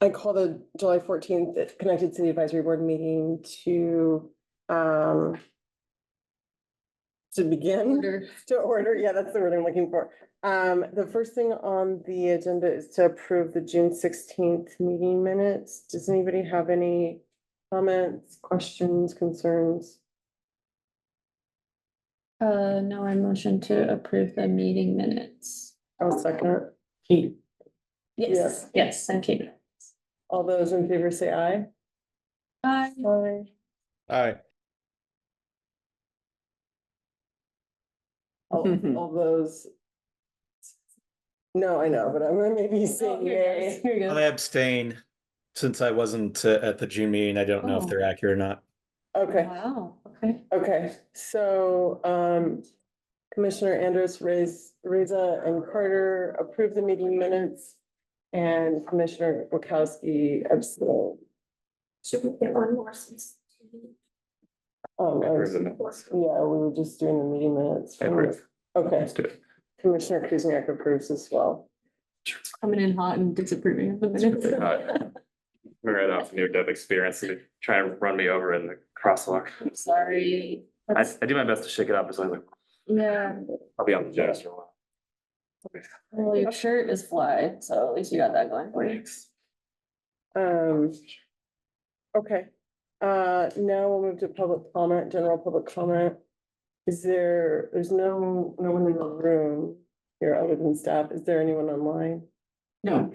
I call the July 14th Connected City Advisory Board meeting to begin. To order, yeah, that's the word I'm looking for. The first thing on the agenda is to approve the June 16th meeting minutes. Does anybody have any comments, questions, concerns? No, I motion to approve the meeting minutes. I'll second. Yes, thank you. All those in favor say aye. Aye. Aye. Aye. All those. No, I know, but I'm gonna maybe say yay. I abstain since I wasn't at the June meeting. I don't know if they're accurate or not. Okay, Wow, okay. okay, so, Commissioner Andros, Reza and Carter approved the meeting minutes. And Commissioner Wachowski abstained. Should we get one more since? Yeah, we were just doing the meeting minutes. Approve. Okay, Let's do it. Commissioner Kuzniak approves as well. Coming in hot and disapproving of the minutes. We're right off near death experience, and they try and run me over in the crosswalk. I'm sorry. I do my best to shake it up, so I was like, Yeah, I'll be on the jazz for a while. well, your shirt is fly, so at least you got that going for you. Thanks. Okay, now we'll move to public comment, general public comment. There's no one in the room here other than staff. Is there anyone online? No,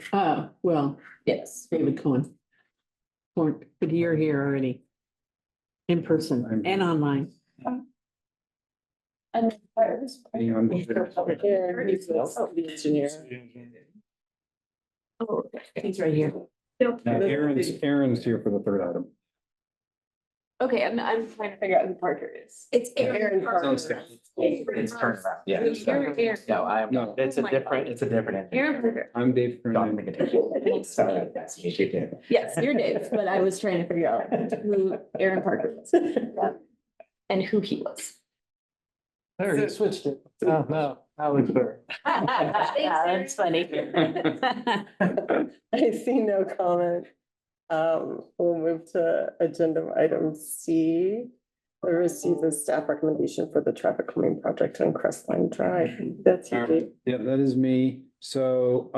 well, Yes. David Cohen. But you're here already. In person and online. And fires. Here, he's the engineer. Oh, He's right here. Aaron's here for the third item. okay, I'm trying to figure out who Parker is. It's Aaron Aaron Parker. Parker. It's turned around, yeah. Aaron. No, I'm, No. it's a Oh my different, God. it's a different. Aaron Parker. I'm Dave Don't Kernan. think it. Sorry, that's me, she did. Yes, you're Dave, but I was trying to figure out who Aaron Parker was. And who he was. There, you switched it. Oh, no, that looks better. That's funny. I see no comment. We'll move to agenda item C. We receive the staff recommendation for the traffic calming project on Crestline Drive. That's you, Dave. Yeah, that is me. So,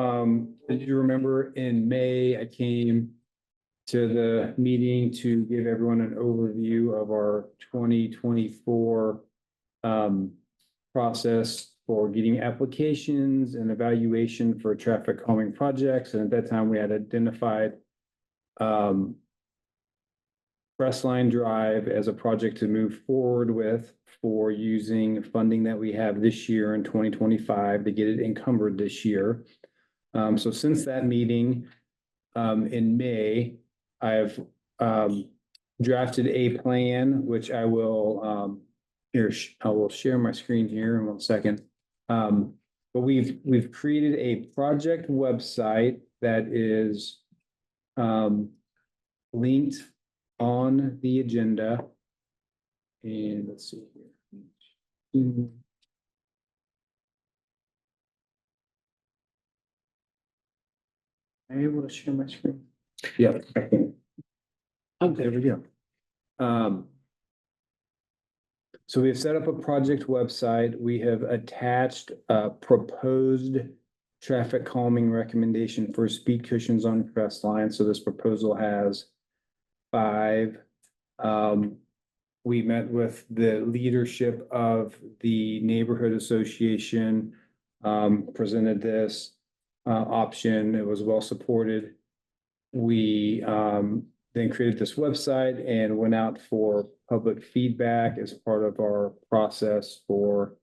did you remember in May, I came to the meeting to give everyone an overview of our 2024 process for getting applications and evaluation for traffic calming projects. And at that time, we had identified Crestline Drive as a project to move forward with for using funding that we have this year in 2025 to get it encumbered this year. So since that meeting in May, I've drafted a plan, which I will I will share my screen here in 1 second. But we've created a project website that is linked on the agenda. And let's see here. Am I able to share my screen? Yeah, I can. Oh, there we go. So we have set up a project website. We have attached a proposed traffic calming recommendation for speed cushions on Crestline. So this proposal has 5. We met with the leadership of the neighborhood association, presented this option. It was well supported. We then created this website and went out for public feedback as part of our process for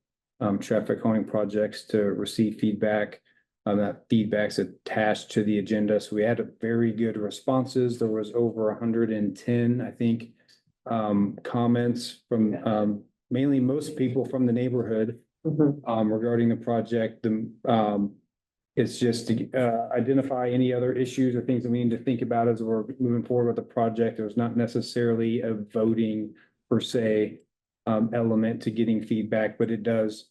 traffic calming projects to receive feedback. That feedback's attached to the agenda. So we had a very good responses. There was over 110, I think, comments from mainly most people from the neighborhood regarding the project. It's just to identify any other issues or things that we need to think about as we're moving forward with the project. There's not necessarily a voting per se element to getting feedback, but it is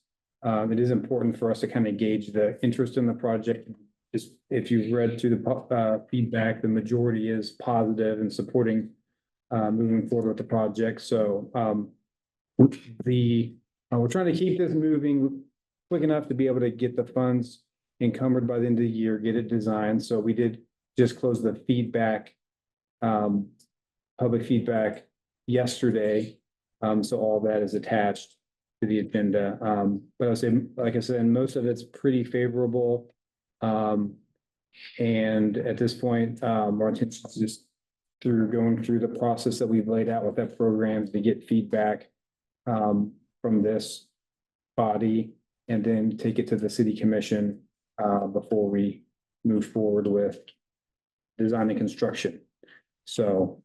important for us to kind of gauge the interest in the project, just if you've read through the feedback, the majority is positive and supporting moving forward with the project. So we're trying to keep this moving quick enough to be able to get the funds encumbered by the end of the year, get it designed. So we did just close the feedback, public feedback yesterday. So all that is attached to the agenda. But I would say, like I said, most of it's pretty favorable. And at this point, our intention is just going through the process that we've laid out with that program to get feedback from this body and then take it to the city commission before we move forward with design and construction. So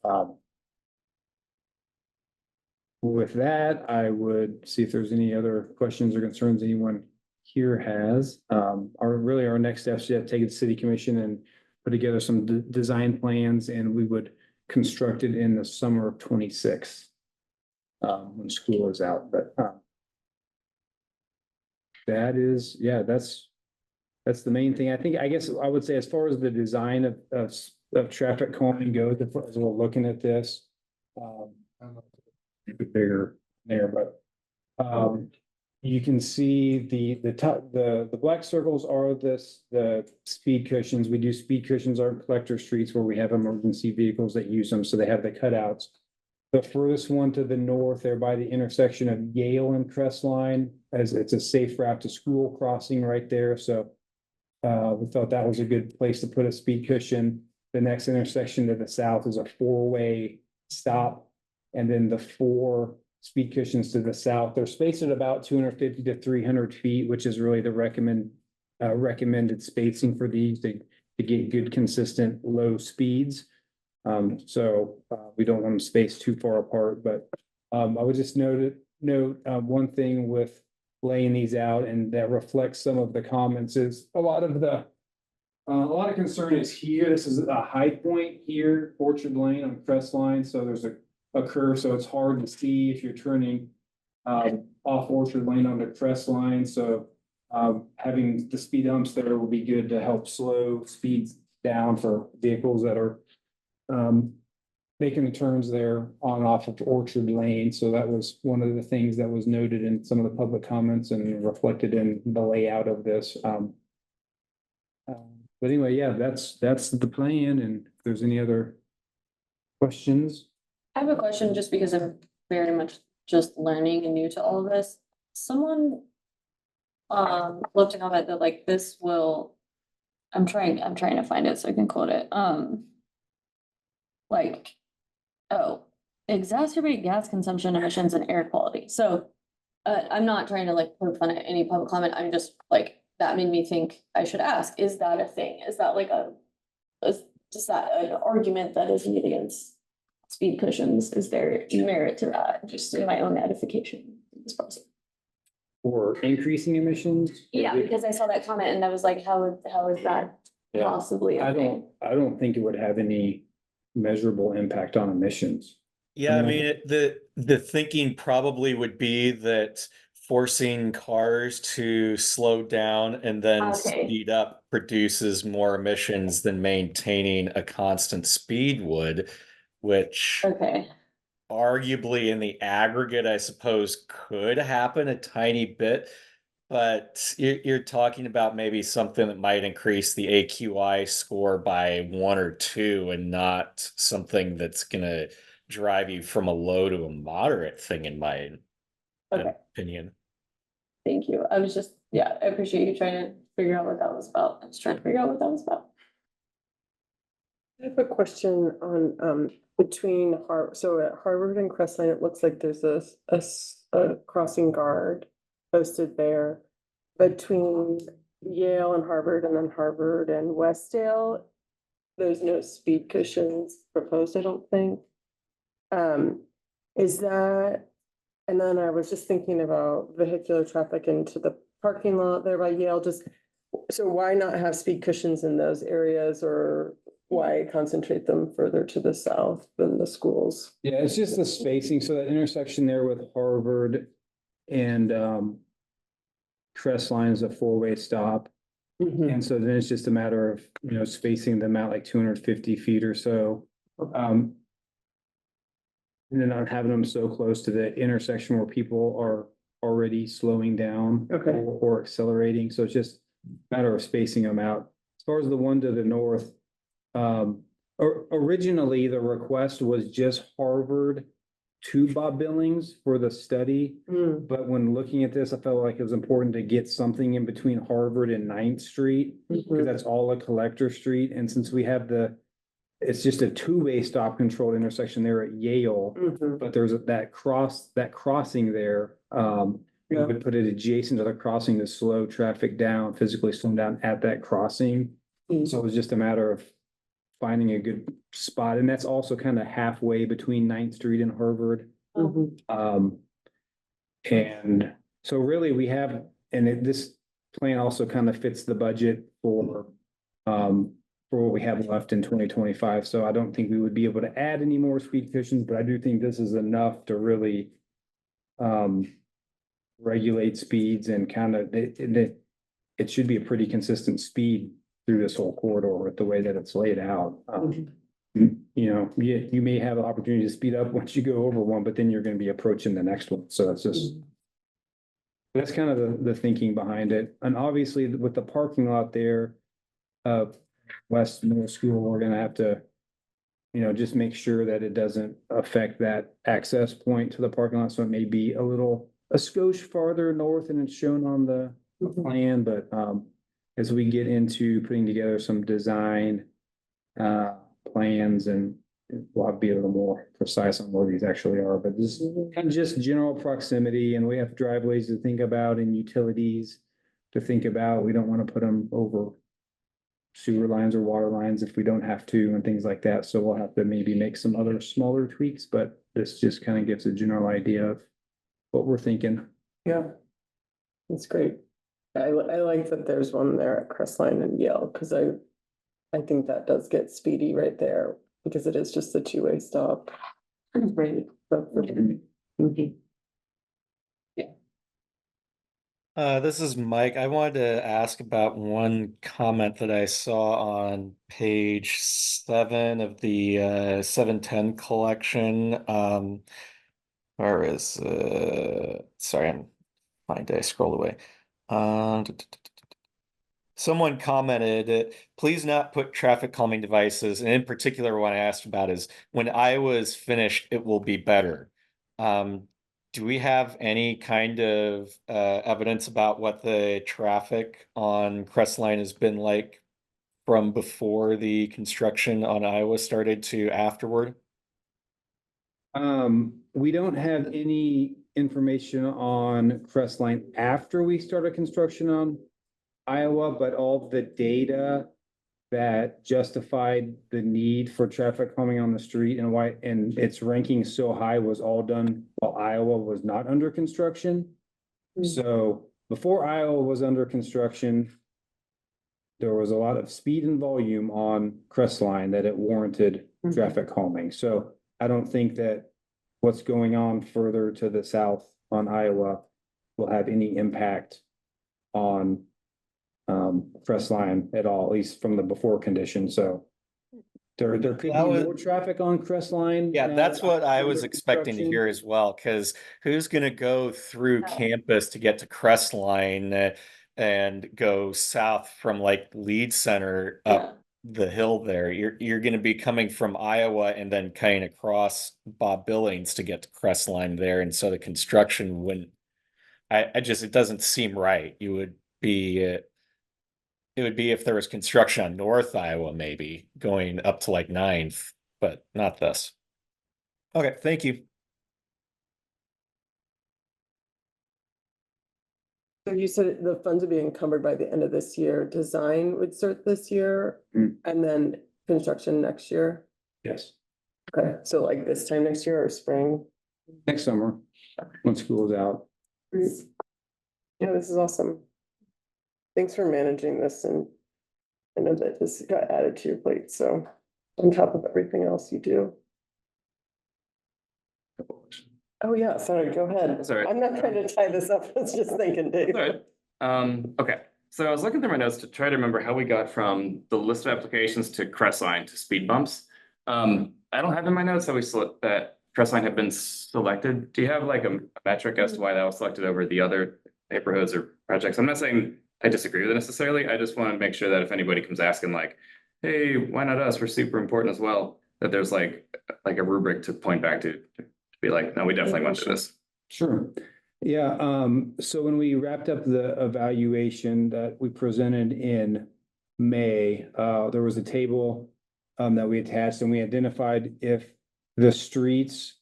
with that, I would see if there's any other questions or concerns anyone here has. Our next steps is to take it to city commission and put together some design plans, and we would construct it in the summer of 26 when school is out. But that is, yeah, that's the main thing. I guess I would say as far as the design of traffic calming goes, as we're looking at this, I don't know, a bit bigger there, but you can see the black circles are the speed cushions. We do speed cushions on collector streets where we have emergency vehicles that use them, so they have the cutouts. The furthest one to the north there by the intersection of Yale and Crestline, as it's a safe route to school crossing right there, so we thought that was a good place to put a speed cushion. The next intersection to the south is a four-way stop, and then the 4 speed cushions to the south. They're spaced at about 250 to 300 feet, which is really the recommended spacing for these to get good, consistent, low speeds. So we don't want them spaced too far apart, but I would just note one thing with laying these out, and that reflects some of the comments, is a lot of concern is here. This is a high point here, Orchard Lane on Crestline. So there's a curve, so it's hard to see if you're turning off Orchard Lane onto Crestline. So having the speed humps there will be good to help slow speeds down for vehicles that are making the turns there on off of Orchard Lane. So that was one of the things that was noted in some of the public comments and reflected in the layout of this. But anyway, yeah, that's the plan. And if there's any other questions. I have a question just because I'm very much just learning and new to all of this. Someone left a comment that like this will, I'm trying to find it so I can quote it. Exacerbate gas consumption, emissions, and air quality. So I'm not trying to like poke fun at any public comment. I'm just like, that made me think I should ask, is that a thing? Is that like just that an argument that is made against speed cushions? Is there merit to that? Just in my own edification in this process. Or increasing emissions? Yeah, because I saw that comment and I was like, how is that possibly a thing? I don't think it would have any measurable impact on emissions. Yeah, I mean, the thinking probably would be that forcing cars to slow down and then speed up produces more emissions than maintaining a constant speed would, which arguably in the aggregate, I suppose, could happen a tiny bit. But you're talking about maybe something that might increase the AQI score by 1 or 2 and not something that's going to drive you from a low to a moderate thing, in my opinion. Thank you. I was just, I appreciate you trying to figure out what that was about. I was trying to figure out what that was about. I have a question on between so at Harvard and Crestline, it looks like there's a crossing guard posted there. Between Yale and Harvard, and then Harvard and Westdale, there's no speed cushions proposed, I don't think. Is that, and then I was just thinking about vehicular traffic into the parking lot there by Yale, so why not have speed cushions in those areas, or why concentrate them further to the south than the schools? Yeah, it's just the spacing. So that intersection there with Harvard and Crestline is a 4-way stop. Mhm. And so then it's just a matter of, spacing them out like 250 feet or so. And then not having them so close to the intersection where people are already slowing down. Okay. Or accelerating, so it's just a matter of spacing them out. As far as the one to the north, originally, the request was just Harvard to Bob Billings for the study. Mm, But when looking at this, I felt like it was important to get something in between Harvard and 9th Street, because mhm, that's all a collector street, and since we have it's just a two-way stop controlled intersection there at Yale, mhm. but there's that crossing there. We Yeah. would put it adjacent to the crossing to slow traffic down, physically slow down at that crossing. Mm. So it was just a matter of finding a good spot, and that's also kind of halfway between 9th Street and Harvard. Mhm. And so really we have, this plan also kind of fits the budget for what we have left in 2025. So I don't think we would be able to add any more speed cushions, but I do think this is enough to really regulate speeds and kind of, it should be a pretty consistent speed through this whole corridor with the way that it's laid out. You may have an opportunity to speed up once you go over one, but then you're going to be approaching the next one. So it's just, that's kind of the thinking behind it. And obviously with the parking lot there, West Middle School, we're gonna have to, just make sure that it doesn't affect that access point to the parking lot. So it may be a skosh farther north than it's shown on the plan, but as we get into putting together some design plans, and we'll have to be a little more precise on where these actually are, but this is kind of just general proximity, and we have driveways to think about and utilities to think about. We don't want to put them over sewer lines or water lines if we don't have to, and things like that. So we'll have to maybe make some other smaller tweaks, but this just kind of gives a general idea of what we're thinking. Yeah. That's great. I like that there's one there at Crestline and Yale, because I think that does get speedy right there, because it is just a two-way stop. Right. Mhm. This is Mike. I wanted to ask about one comment that I saw on page 7 of the 710 collection. Where is sorry, I'm fine, I scrolled away. Someone commented, please not put traffic calming devices, and in particular, what I asked about is when Iowa's finished, it will be better. Do we have any kind of evidence about what the traffic on Crestline has been like from before the construction on Iowa started to afterward? We don't have any information on Crestline after we started construction on Iowa, but all the data that justified the need for traffic calming on the street and why, and its ranking so high was all done while Iowa was not under construction. So before Iowa was under construction, there was a lot of speed and volume on Crestline that it warranted traffic calming. So I don't think that what's going on further to the south on Iowa will have any impact on Crestline at all, at least from the before condition. So there could be more traffic on Crestline. Yeah, that's what I was under expecting to construction. hear as well, because who's gonna go through campus to get to Crestline and go south from like Lead Center up the hill there? You're gonna be coming from Iowa and then cutting across Bob Billings to get to Crestline there, and so the construction wouldn't. It doesn't seem right. You would be. It would be if there was construction on North Iowa, maybe going up to like 9th, but not this. Okay, thank you. So you said the funds would be encumbered by the end of this year. Design would start this year and then construction next year? Yes, Okay, so like this time next year or spring? next summer, when school is out. Yeah, this is awesome. Thanks for managing this, and I know that this got added to your plate, so on top of everything else you do. Oh, yeah, sorry, go ahead. Sorry. I'm not trying to tie this up, I was just thinking, Dave. Alright. Okay, So I was looking through my notes to try to remember how we got from the list of applications to Crestline to speed bumps. I don't have in my notes that that Crestline had been selected. Do you have like a metric as to why that was selected over the other neighborhoods or projects? I'm not saying I disagree with it necessarily. I just want to make sure that if anybody comes asking like, hey, why not us? We're super important as well, that there's like a rubric to point back to be like, no, we definitely want to do this. Sure. Yeah, so when we wrapped up the evaluation that we presented in May, there was a table that we attached and we identified if the streets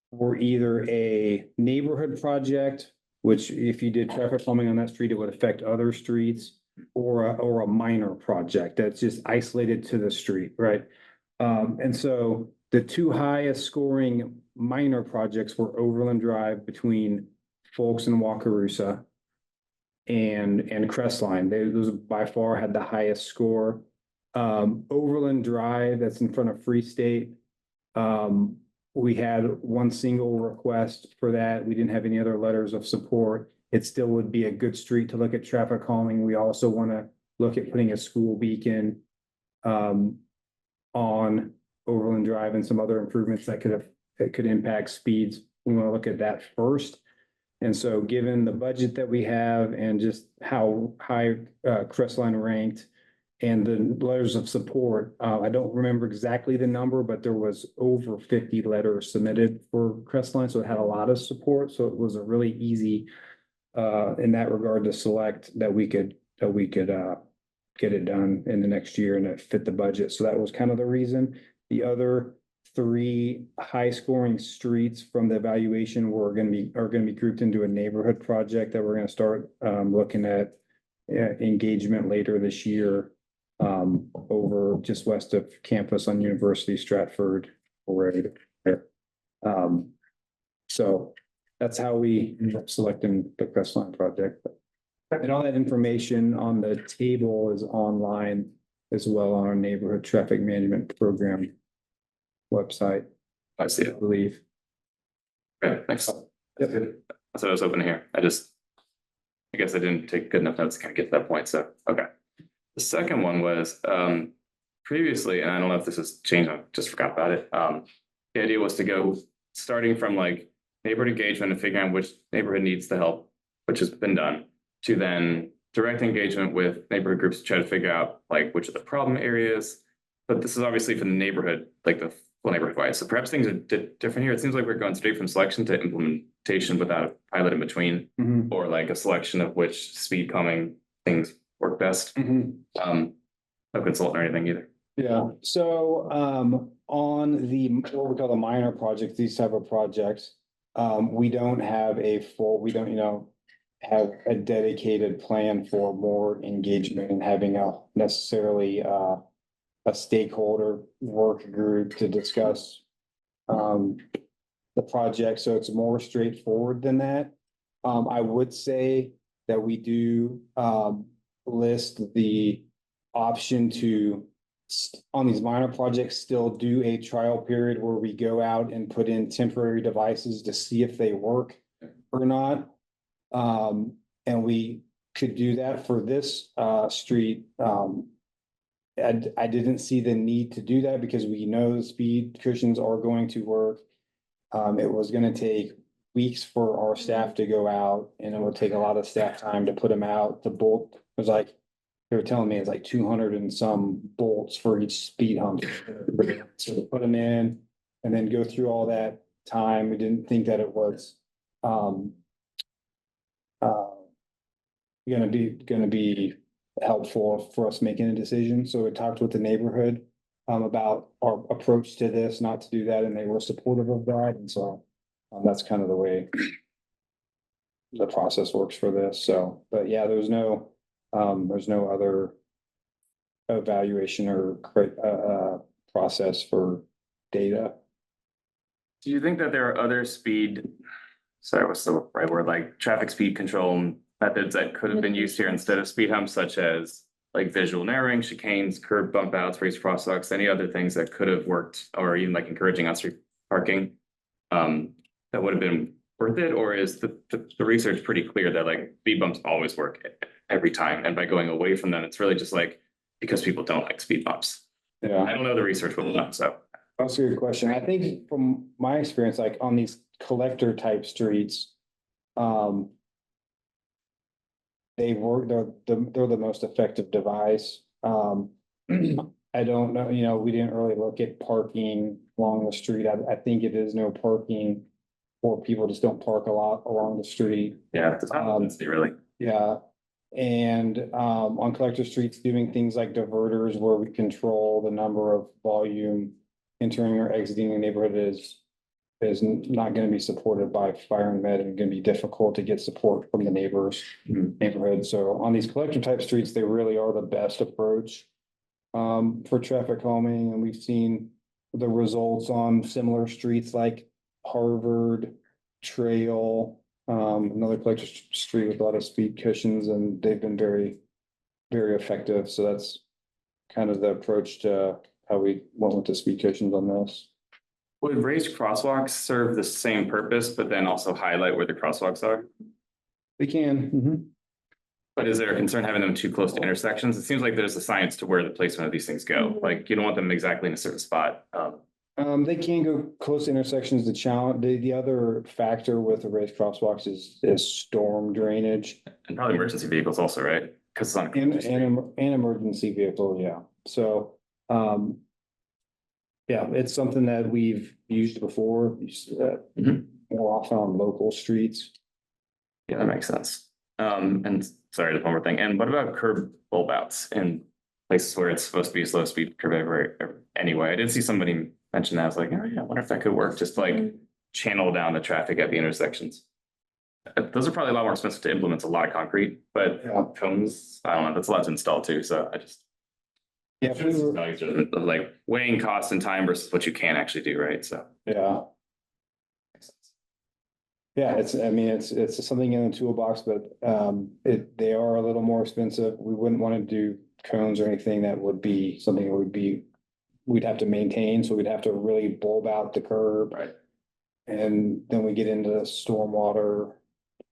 were either a neighborhood project, which if you did traffic calming on that street, it would affect other streets, or a minor project that's just isolated to the street, right? And so the two highest scoring minor projects were Overland Drive between Folks and Wakarusa and Crestline. Those by far had the highest score. Overland Drive, that's in front of Free State. We had one single request for that. We didn't have any other letters of support. It still would be a good street to look at traffic calming. We also want to look at putting a school beacon on Overland Drive and some other improvements that could impact speeds. We want to look at that first. And so given the budget that we have and just how high Crestline ranked and the letters of support, I don't remember exactly the number, but there was over 50 letters submitted for Crestline. So it had a lot of support. So it was a really easy in that regard to select that we could get it done in the next year and it fit the budget. So that was kind of the reason. The other three high scoring streets from the evaluation are going to be grouped into a neighborhood project that we're going to start looking at engagement later this year over just west of campus on University Stratford Road. So that's how we ended up selecting the Crestline project. And all that information on the table is online as well on our neighborhood traffic management program website, I see I it. believe. Okay, thanks. That's what I was hoping to hear. I guess I didn't take good enough notes to kind of get to that point. So, okay. The second one was previously, and I don't know if this has changed, I just forgot about it. The idea was to go starting from like neighborhood engagement and figuring out which neighborhood needs the help, which has been done, to then direct engagement with neighborhood groups to try to figure out like which are the problem areas. But this is obviously for the neighborhood, like the full neighborhood wise. So perhaps things are different here. It seems like we're going straight from selection to implementation without a pilot in between, or like a selection of which speed calming things work best. No consultant or anything either. Yeah, so on the what we call the minor projects, these type of projects, we don't have have a dedicated plan for more engagement and having necessarily a stakeholder work group to discuss the project. So it's more straightforward than that. I would say that we do list the option to, on these minor projects, still do a trial period where we go out and put in temporary devices to see if they work or not. And we could do that for this street. I didn't see the need to do that because we know the speed cushions are going to work. It was going to take weeks for our staff to go out, and it would take a lot of staff time to put them out. The bolt was like, they were telling me it's like 200 and some bolts for each speed hump. So to put them in and then go through all that time, we didn't think that it was gonna be helpful for us making a decision. So we talked with the neighborhood about our approach to this, not to do that, and they were supportive of that. And so that's kind of the way the process works for this. So, but yeah, there's no other evaluation or process for data. Do you think that there are other what's the right word, like traffic speed control methods that could have been used here instead of speed humps, such as like visual narrowing, chicanes, curb bump outs, raised crosswalks, any other things that could have worked, or even like encouraging on-street parking that would have been worth it? Or is the research pretty clear that like speed bumps always work every time. And by going away from them, it's really just like, because people don't like speed bumps. Yeah. I don't know the research, but not so. That's a good question. I think from my experience, like on these collector type streets, they work, they're the most effective device. I don't know, you know, we didn't really look at parking along the street. I think it is no parking, or people just don't park a lot along the street. Yeah, it's not density, really. Yeah, and on collector streets, doing things like diverters where we control the number of volume entering or exiting the neighborhood is not gonna be supported by fire and med, and gonna be difficult to get support from the neighbors neighborhood. So on these collector type streets, they really are the best approach for traffic calming, and we've seen the results on similar streets like Harvard Trail, another collector street with a lot of speed cushions, and they've been very, very effective. So that's kind of the approach to how we went with the speed cushions on this. Would raised crosswalks serve the same purpose, but then also highlight where the crosswalks are? They can. But is there a concern having them too close to intersections? It seems like there's a science to where the placement of these things go. Like you don't want them exactly in a certain spot. They can go close to intersections. The challenge, the other factor with the raised crosswalks is storm drainage And probably emergency vehicles also, right? Because it's on. a and, street. and emergency vehicle, yeah. So, yeah, it's something that we've used before, more often on local streets. Yeah, that makes sense. And sorry, just one more thing. And what about curb bulb outs in places where it's supposed to be a slow speed curb anyway? I did see somebody mention that. I was like, oh yeah, I wonder if that could work, just like channel down the traffic at the intersections. Those are probably a lot more expensive to implement, a lot of concrete, but cones, I don't know, that's a lot to install too, so I just. Yeah, if we were- Like weighing cost and time versus what you can actually do, right? So. yeah. Yeah, it's something in the toolbox, but they are a little more expensive. We wouldn't want to do cones or anything that would be something that we'd have to maintain, so we'd have to really bulb out the curb. Right. And then we get into the stormwater,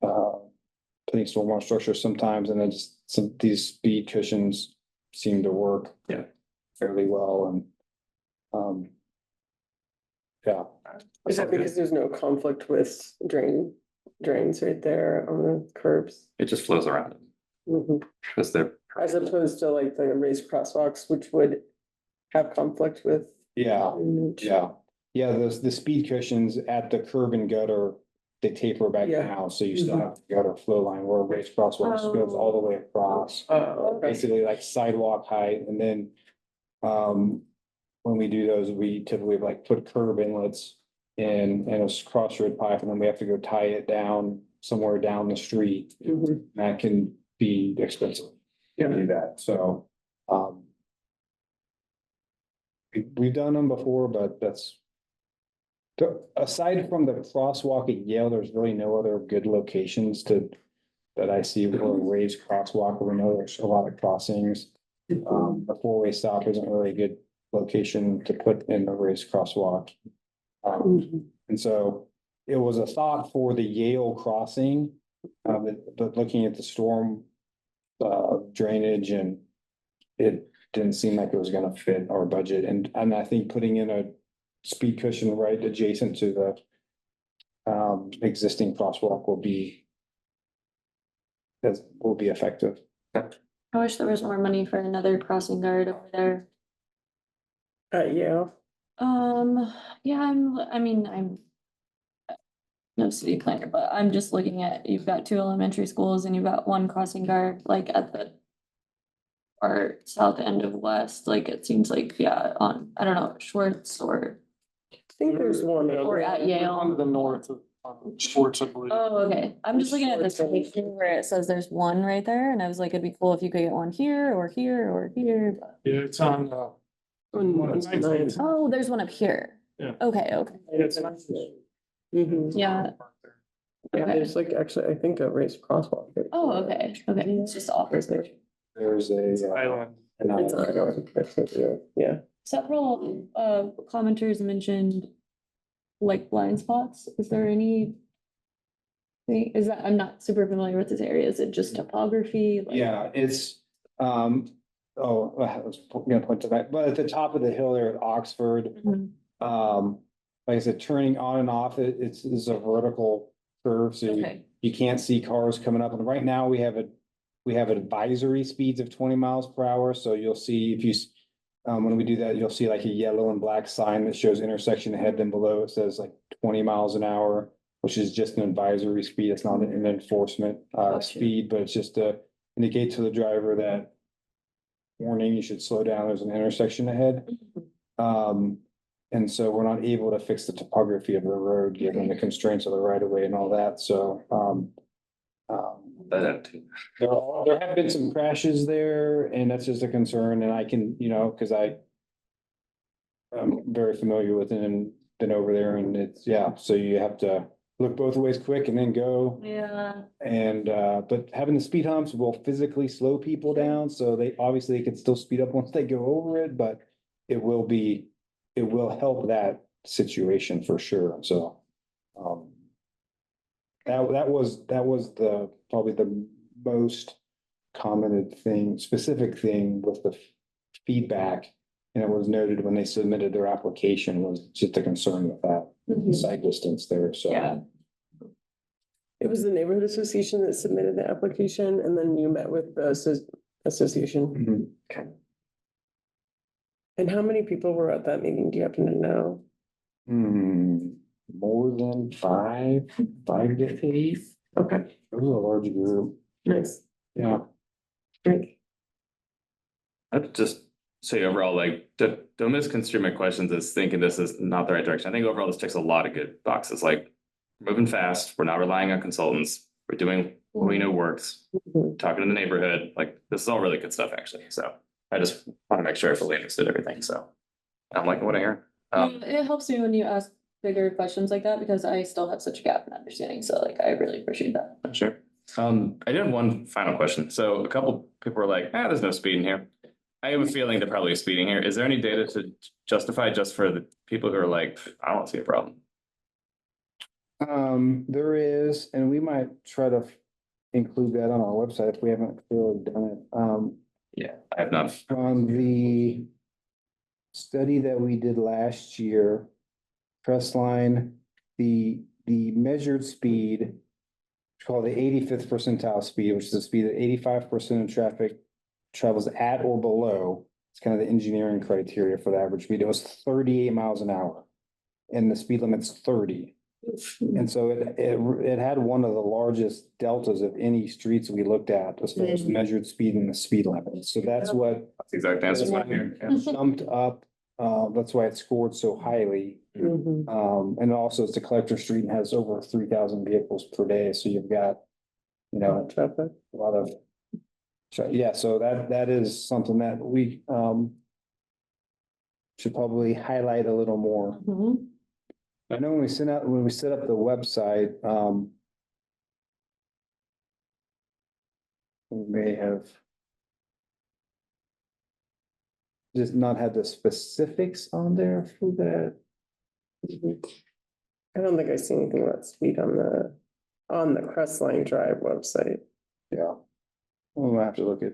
putting stormwater structures sometimes, and then just these speed cushions seem to work. Yeah. Fairly well, and yeah. Is that because there's no conflict with drains right there on the curbs? It just flows around Mhm. because they're. As opposed to like the raised crosswalks, which would have conflict with. Yeah, drainage. yeah, the speed cushions at the curb and gutter, they taper back Yeah. down, so you still have the gutter flow line where a raised crosswalk goes all the way across. Okay. Basically like sidewalk height, and then, when we do those, we typically like put curb inlets in a crossroad pipe, and then we have to go tie it down somewhere down the street. Mhm. That can be expensive. To do that, so, we've done them before, but aside from the crosswalk at Yale, there's really no other good locations that I see where a raised crosswalk, we know there's a lot of crossings. The four-way stop isn't really a good location to put in a raised crosswalk. And so it was a thought for the Yale crossing, but looking at the storm drainage, and it didn't seem like it was gonna fit our budget, and I think putting in a speed cushion right adjacent to the existing crosswalk will be effective. I wish there was more money for another crossing guard over there. Yeah, Yeah, I'm no city planner, but I'm just looking at, you've got 2 elementary schools and you've got 1 crossing guard, like at the or south end of West, like it seems like, yeah, on, I don't know, Schwartz or, I think there's one. or at Yale. On the north of Schwartz, I believe. Oh, okay. I'm just looking at this picture where it says there's 1 right there, and I was like, it'd be cool if you could get 1 here or here or here. but- Yeah, it's on, Oh, there's 1 up here. Yeah. Okay, okay. Mhm. Yeah. Yeah, Okay. there's like actually, I think a raised crosswalk. there. Oh, okay, okay. It's just off this picture. There's Island. It's not going, yeah. Several commenters mentioned like blind spots. Is there any thing? Is that, I'm not super familiar with this area. Is it just topography? Like- Yeah, it's, oh, I was gonna point to that, but at the top of the hill there at Oxford, Mhm. like I said, turning on and off, it's a vertical curve, so Okay. you can't see cars coming up. And right now we have advisory speeds of 20 miles per hour. So you'll see if you, when we do that, you'll see like a yellow and black sign that shows intersection ahead and below. It says like 20 miles an hour, which is just an advisory speed. It's not an enforcement Gotcha. speed, but it's just to indicate to the driver that warning, you should slow down. There's an intersection ahead. And so we're not able to fix the topography of the road, given the constraints of the right of way and all that. So, That too. there have been some crashes there, and that's just a concern, and I can, because I'm very familiar with it and been over there, and it's, yeah, so you have to look both ways quick and then go. Yeah. And, but having the speed humps will physically slow people down, so they could still speed up once they go over it, but it will help that situation for sure, so. That was probably the most commented thing, specific thing with the feedback. And it was noted when they submitted their application was just a concern with that Mhm. site distance there, so. Yeah. It was the neighborhood association that submitted the application and then you met with the association. Mhm. Okay. And how many people were at that meeting? Do you happen to know? More than five to eight. Okay, It was a large group, nice. yeah. Great. I'd just say overall, like, don't misconstrue my questions as thinking this is not the right direction. I think overall this checks a lot of good boxes, like we're moving fast, we're not relying on consultants, we're doing what we know works, Mhm. talking to the neighborhood, like this is all really good stuff, actually. So I just want to make sure I fully understood everything, so I'm liking what I hear. It helps me when you ask bigger questions like that because I still have such a gap in understanding. So like, I really appreciate that. Sure. I did have one final question. So a couple people were like, there's no speeding here. I have a feeling they're probably speeding here. Is there any data to justify just for the people who are like, I don't see a problem? There is, and we might try to include that on our website if we haven't really done it. Yeah, I have not. On the study that we did last year, Crestline, the measured speed, it's called the 85th percentile speed, which is the speed that 85% of traffic travels at or below. It's kind of the engineering criteria for the average speed. It was 38 miles an hour, and the speed limit's 30. And so it had one of the largest deltas of any streets we looked at as far as measured speed and the speed limit. So that's what That's the exact answer to here. jumped up. That's why it scored so highly. Mhm. And also it's a collector street and has over 3,000 vehicles per day. So you've got, Traffic. a lot of. So, yeah, so that is something that we, should probably highlight a little more. Mhm. I know when we set up the website, we may have just not had the specifics on there for that. I don't think I see anything about speed on the Crestline Drive website. Yeah. We'll have to look at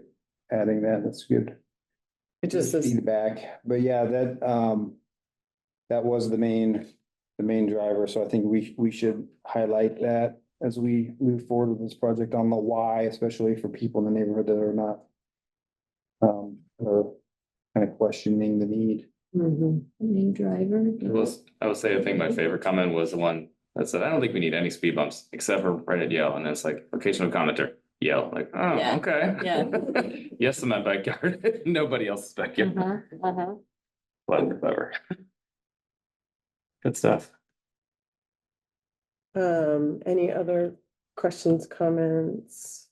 adding that. That's good. It just says, Feedback, but yeah, that was the main driver. So I think we should highlight that as we move forward with this project on the why, especially for people in the neighborhood that are not or kind of questioning the need. Main driver. I would say I think my favorite comment was the one that said, I don't think we need any speed bumps except for right at Yale. And it's like occasional commenter, Yale, like, oh, Yeah, okay. yeah. Yes, in my backyard, nobody else's backyard, but clever. Good stuff. any other questions, comments?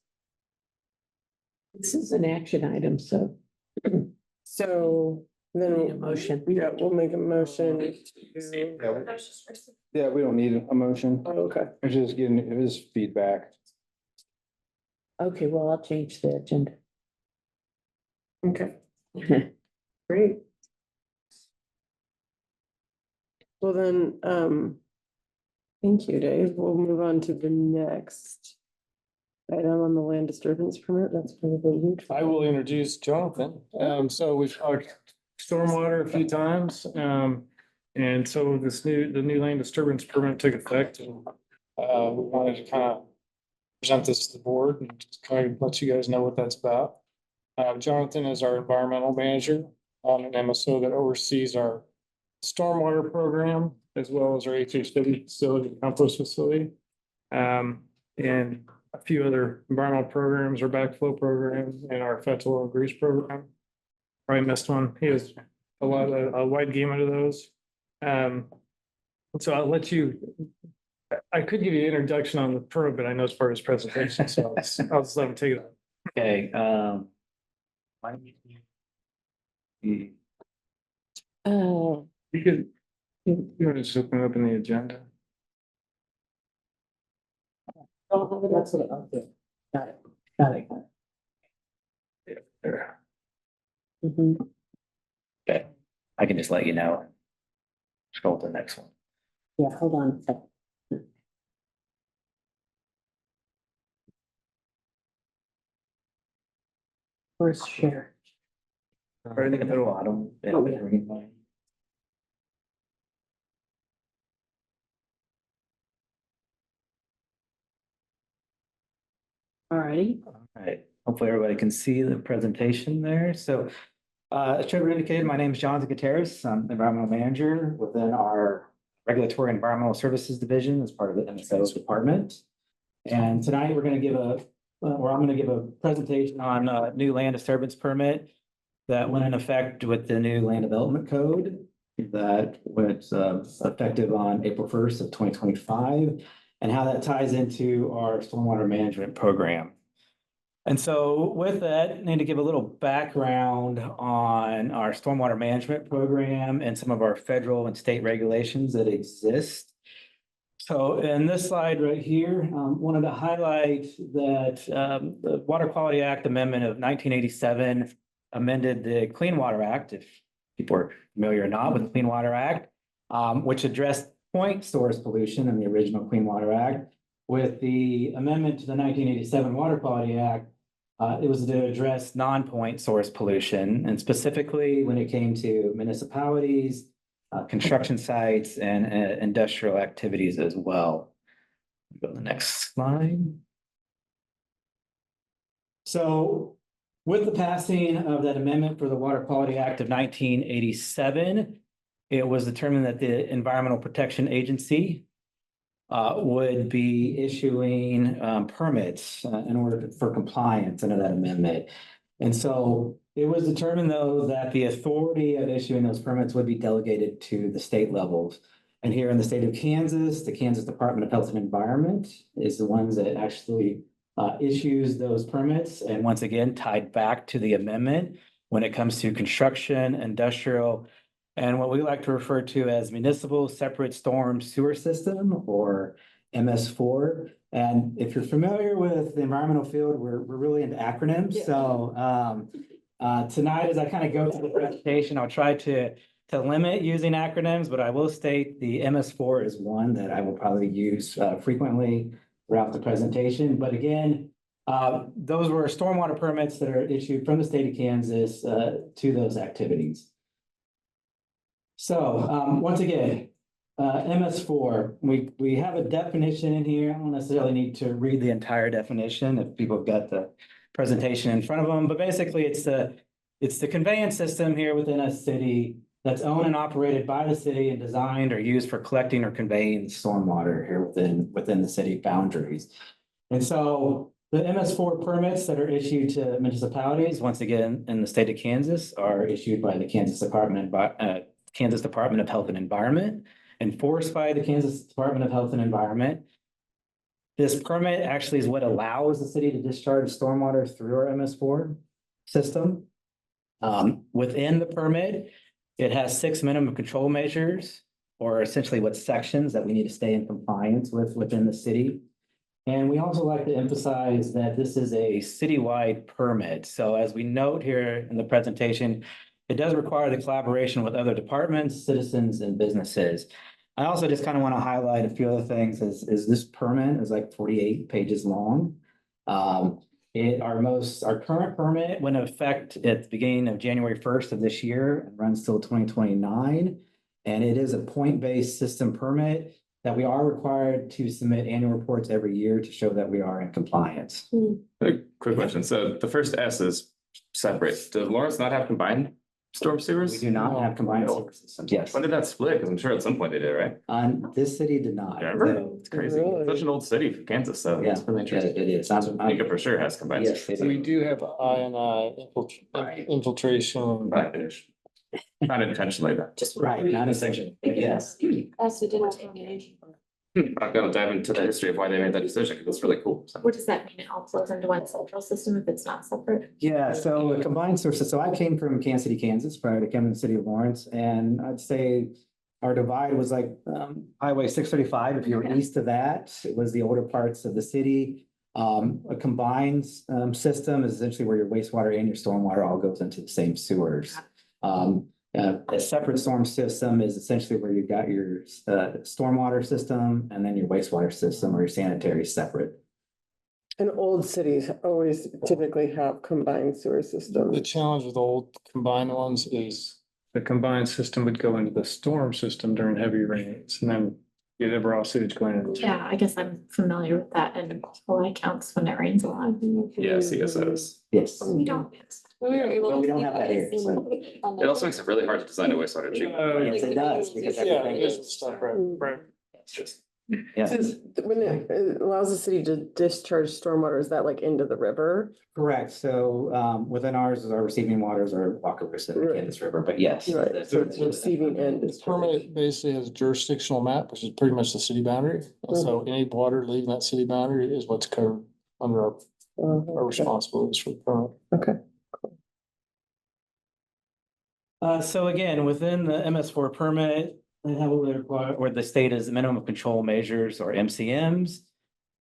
This is an action item, so So then. need a motion. Yeah, we'll make a motion. to- Yeah, we don't need a motion. Oh, okay. It's just getting, it is feedback. Okay, well, I'll change the agenda. Okay, great. Well, then, Thank you, Dave. We'll move on to the next item on the land disturbance permit. That's probably huge. I will introduce Jonathan. So we've talked stormwater a few times. And so the new land disturbance permit took effect and we wanted to kind of present this to the board and just kind of let you guys know what that's about. Jonathan is our environmental manager on an MSO that oversees our stormwater program as well as our HHW facility, compost facility. And a few other environmental programs, our backflow program and our fetchel and grease program. Probably missed one. He has a wide gamut of those. So I'll let you, I could give you an introduction on the pro, but I know it's part of his presentation, so I'll just let him take it. Okay, Oh, You want to just open it up in the agenda? that's what I'll do. Got it, got it. There. mhm. Okay, I can just let you know. Scroll to the next one. Yeah, hold on a second. Where's share? Right in the middle bottom. Oh, yeah. Green line. Alrighty. All right, hopefully everybody can see the presentation there. So, as Trevor indicated, my name is Jonathan Gutierrez. I'm the environmental manager within our Regulatory Environmental Services Division as part of the MSO department. And tonight we're going to give I'm going to give a presentation on a new land disturbance permit that went in effect with the new land development code that went effective on April 1st of 2025, and how that ties into our stormwater management program. And so with that, I need to give a little background on our stormwater management program and some of our federal and state regulations that exist. So in this slide right here, wanted to highlight that the Water Quality Act Amendment of 1987 amended the Clean Water Act, if people are familiar or not with the Clean Water Act, which addressed point source pollution in the original Clean Water Act. With the amendment to the 1987 Water Quality Act, it was to address non-point source pollution, and specifically when it came to municipalities, construction sites, and industrial activities as well. Go to the next slide. So with the passing of that amendment for the Water Quality Act of 1987, it was determined that the Environmental Protection Agency would be issuing permits in order for compliance under that amendment. And so it was determined, though, that the authority of issuing those permits would be delegated to the state levels. And here in the state of Kansas, the Kansas Department of Health and Environment is the ones that actually issues those permits. And once again, tied back to the amendment when it comes to construction, industrial, and what we like to refer to as municipal separate storm sewer system, or MS4. And if you're familiar with the environmental field, we're really into acronyms. Yeah. So tonight, as I kind of go through the presentation, I'll try to limit using acronyms, but I will state the MS4 is one that I will probably use frequently throughout the presentation. But again, those were stormwater permits that are issued from the state of Kansas to those activities. So once again, MS4, we have a definition in here. I don't necessarily need to read the entire definition if people have got the presentation in front of them, but basically it's the conveyance system here within a city that's owned and operated by the city and designed or used for collecting or conveying stormwater here within the city boundaries. And so the MS4 permits that are issued to municipalities, once again, in the state of Kansas, are issued by the Kansas Department of Health and Environment, enforced by the Kansas Department of Health and Environment. This permit actually is what allows the city to discharge stormwater through our MS4 system. Within the permit, it has 6 minimum control measures, or essentially what sections that we need to stay in compliance with within the city. And we also like to emphasize that this is a citywide permit. So as we note here in the presentation, it does require the collaboration with other departments, citizens, and businesses. I also just kind of want to highlight a few other things is this permit is like 48 pages long. Our current permit went into effect at the beginning of January 1st of this year and runs till 2029. And it is a point-based system permit that we are required to submit annual reports every year to show that we are in compliance. A quick question. So the first S is separate. Does Lawrence not have combined storm We sewers? do not have combined sewer systems, yes. When did that split? Because I'm sure at some point they did, right? This city did not. Denver? No. It's crazy. Really? Such an old city for Kansas, so Yeah, it's really interesting. it is. Nika for sure has combined. Yes, they We do. do have I and Right. infiltration. But not intentionally though. Just. Right, not a section, yes. That's the difference. I'm gonna dive into the history of why they made that decision, because it's really cool. So- What does that mean? It all flows into one central system if it's not separate? Yeah, so a combined sources, so I came from Kansas City, Kansas, prior to coming to the city of Lawrence, and I'd say our divide was like Highway 635. If you were east of that, it was the older parts of the city. A combined system is essentially where your wastewater and your stormwater all goes into the same sewers. A separate storm system is essentially where you've got your stormwater system and then your wastewater system or your sanitary separate. And old cities always typically have combined sewer The systems. challenge with old combined ones is the combined system would go into the storm system during heavy rains and then you'd have raw sewage going into. Yeah, I guess I'm familiar with that and Hawaii counts when it rains a lot. Yeah, CSOs. Yes. We don't. We were able But to we don't see have that here, so. It also makes it really hard to design a wastewater treatment. Yes, it does, because Yeah, everything visual is. stuff, right, right. It's just. Yeah, Says when it allows the city to discharge stormwater, is that like into the river? correct. So within ours is our receiving waters are Walker River and Right. Kansas River, but yes. Right, so it's receiving end This permit basically has a jurisdictional map, which is pretty much the city boundary. And so any water leaving that city boundary is what's covered under our responsibilities for the permit. Okay. So again, within the MS4 permit, they have what they require, or the state is minimum control measures or MCMs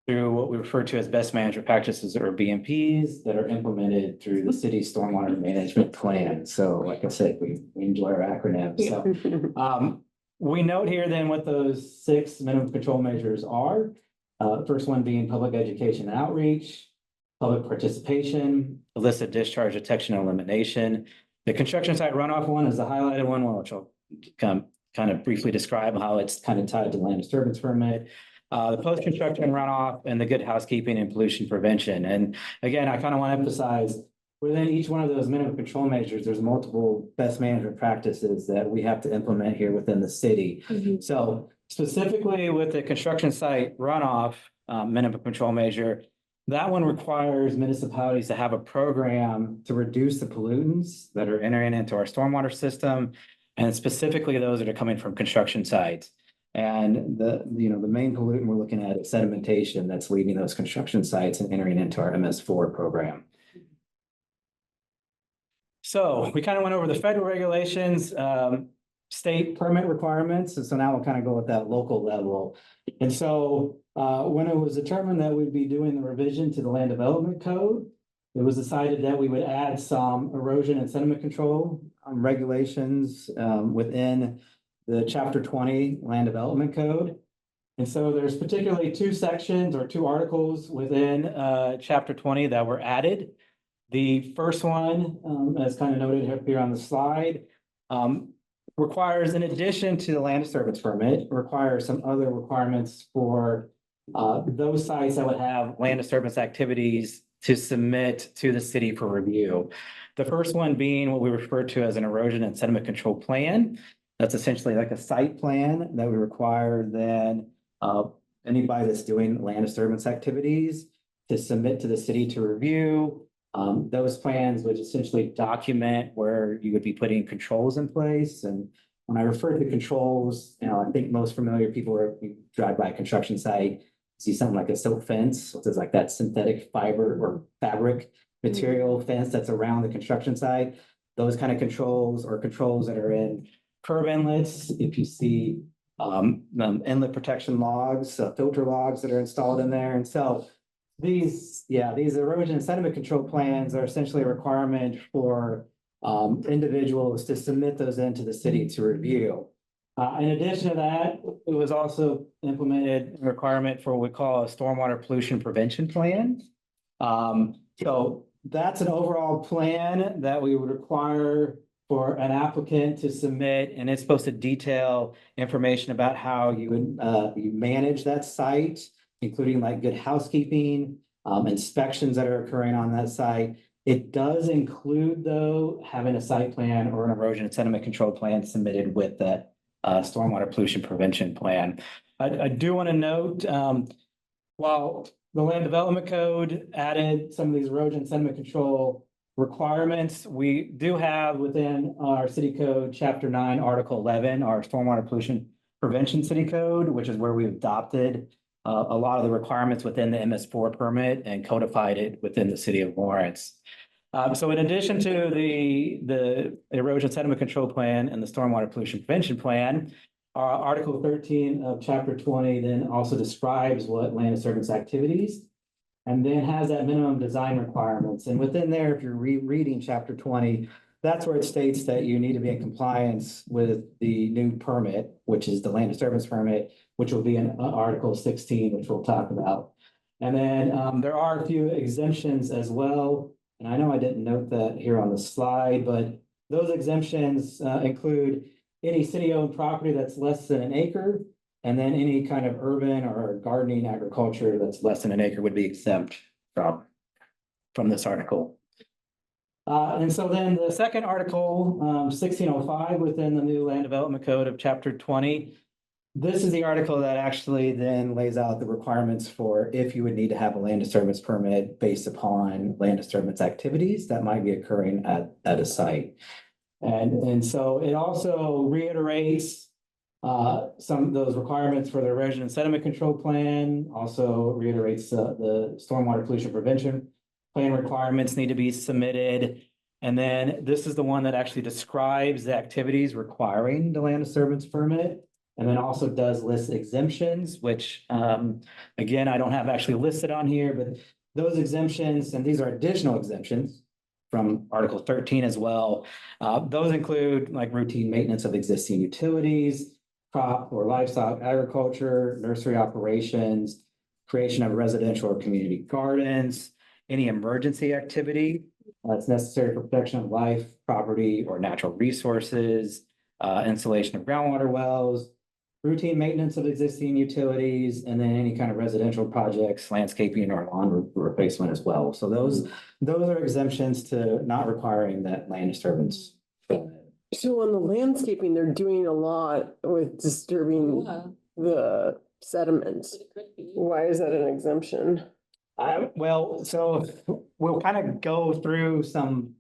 through what we refer to as best management practices or BMPs that are implemented through the city's stormwater management plan. So like I said, we enjoy our acronyms. So we note here then what those 6 minimum control measures are. First one being public education and outreach, public participation, illicit discharge detection and elimination. The construction site runoff one is the highlighted one, which I'll kind of briefly describe how it's kind of tied to land disturbance permit. The post-construction runoff and the good housekeeping and pollution prevention. And again, I kind of want to emphasize within each one of those minimum control measures, there's multiple best management practices that we have to implement here within the city. So specifically with the construction site runoff minimum control measure, that one requires municipalities to have a program to reduce the pollutants that are entering into our stormwater system, and specifically those that are coming from construction sites. And the main pollutant we're looking at is sedimentation that's leaving those construction sites and entering into our MS4 program. So we kind of went over the federal regulations, state permit requirements. And so now we'll kind of go at that local level. And so when it was determined that we'd be doing the revision to the land development code, it was decided that we would add some erosion and sediment control regulations within the Chapter 20 Land Development Code. And so there's particularly 2 sections or 2 articles within Chapter 20 that were added. The first one, as kind of noted here on the slide, requires, in addition to the land disturbance permit, requires some other requirements for those sites that would have land disturbance activities to submit to the city for review. The first one being what we refer to as an erosion and sediment control plan. That's essentially like a site plan that we require then anybody that's doing land disturbance activities to submit to the city to review. Those plans would essentially document where you would be putting controls in place. And when I refer to controls, I think most familiar people are, you drive by a construction site, see something like a silk fence, which is like that synthetic fiber or fabric material fence that's around the construction site. Those kind of controls or controls that are in curb inlets. If you see inlet protection logs, filter logs that are installed in there. And so these erosion and sediment control plans are essentially a requirement for individuals to submit those into the city to review. In addition to that, it was also implemented a requirement for what we call a stormwater pollution prevention plan. So that's an overall plan that we would require for an applicant to submit, and it's supposed to detail information about how you would, you manage that site, including like good housekeeping, inspections that are occurring on that site. It does include, though, having a site plan or an erosion and sediment control plan submitted with that stormwater pollution prevention plan. I do want to note, while the land development code added some of these erosion sediment control requirements, we do have within our city code, chapter 9, article 11, our stormwater pollution prevention city code, which is where we adopted a lot of the requirements within the MS4 permit and codified it within the city of Lawrence. So in addition to the erosion sediment control plan and the stormwater pollution prevention plan, Article 13 of Chapter 20 then also describes what land disturbance activities and then has that minimum design requirements. And within there, if you're rereading Chapter 20, that's where it states that you need to be in compliance with the new permit, which is the land disturbance permit, which will be in Article 16, which we'll talk about. And then there are a few exemptions as well. And I know I didn't note that here on the slide, but those exemptions include any city-owned property that's less than an acre, and then any kind of urban or gardening agriculture that's less than an acre would be exempt from this article. And so then the second article, 1605 within the new land development code of Chapter 20, this is the article that actually then lays out the requirements for if you would need to have a land disturbance permit based upon land disturbance activities that might be occurring at a site. And so it also reiterates some of those requirements for the erosion and sediment control plan, also reiterates the stormwater pollution prevention plan requirements need to be submitted. And then this is the one that actually describes the activities requiring the land disturbance permit. And then also does list exemptions, which again, I don't have actually listed on here, but those exemptions, and these are additional exemptions from Article 13 as well. Those include like routine maintenance of existing utilities, crop or livestock agriculture, nursery operations, creation of residential or community gardens, any emergency activity that's necessary for protection of life, property, or natural resources, installation of groundwater wells, routine maintenance of existing utilities, and then any kind of residential projects, landscaping or lawn replacement as well. So those are exemptions to not requiring that land disturbance. So on the landscaping, they're doing a lot with disturbing the sediments. Why is that an exemption? Well, so we'll kind of go through some.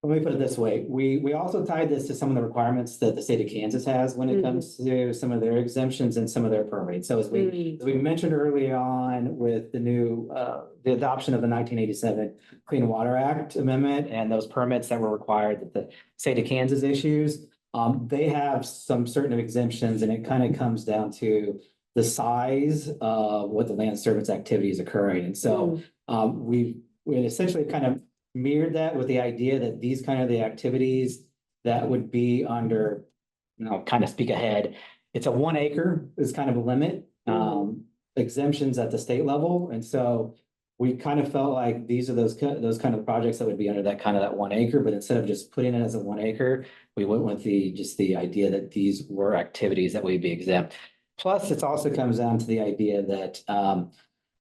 Let me put it this way. We also tied this to some of the requirements that the state of Kansas has when it comes to some of their exemptions and some of their permits. So as we mentioned early on with the new the adoption of the 1987 Clean Water Act amendment and those permits that were required that the state of Kansas issues, they have some certain exemptions, and it kind of comes down to the size of what the land disturbance activity is occurring. And so we essentially kind of mirrored that with the idea that these kind of the activities that would be under, kind of speak ahead. It's a 1 acre is kind of a limit, exemptions at the state level. And so we kind of felt like these are those kind of projects that would be under that kind of that 1 acre, but instead of just putting it as a 1 acre, we went with the idea that these were activities that would be exempt. Plus, it also comes down to the idea that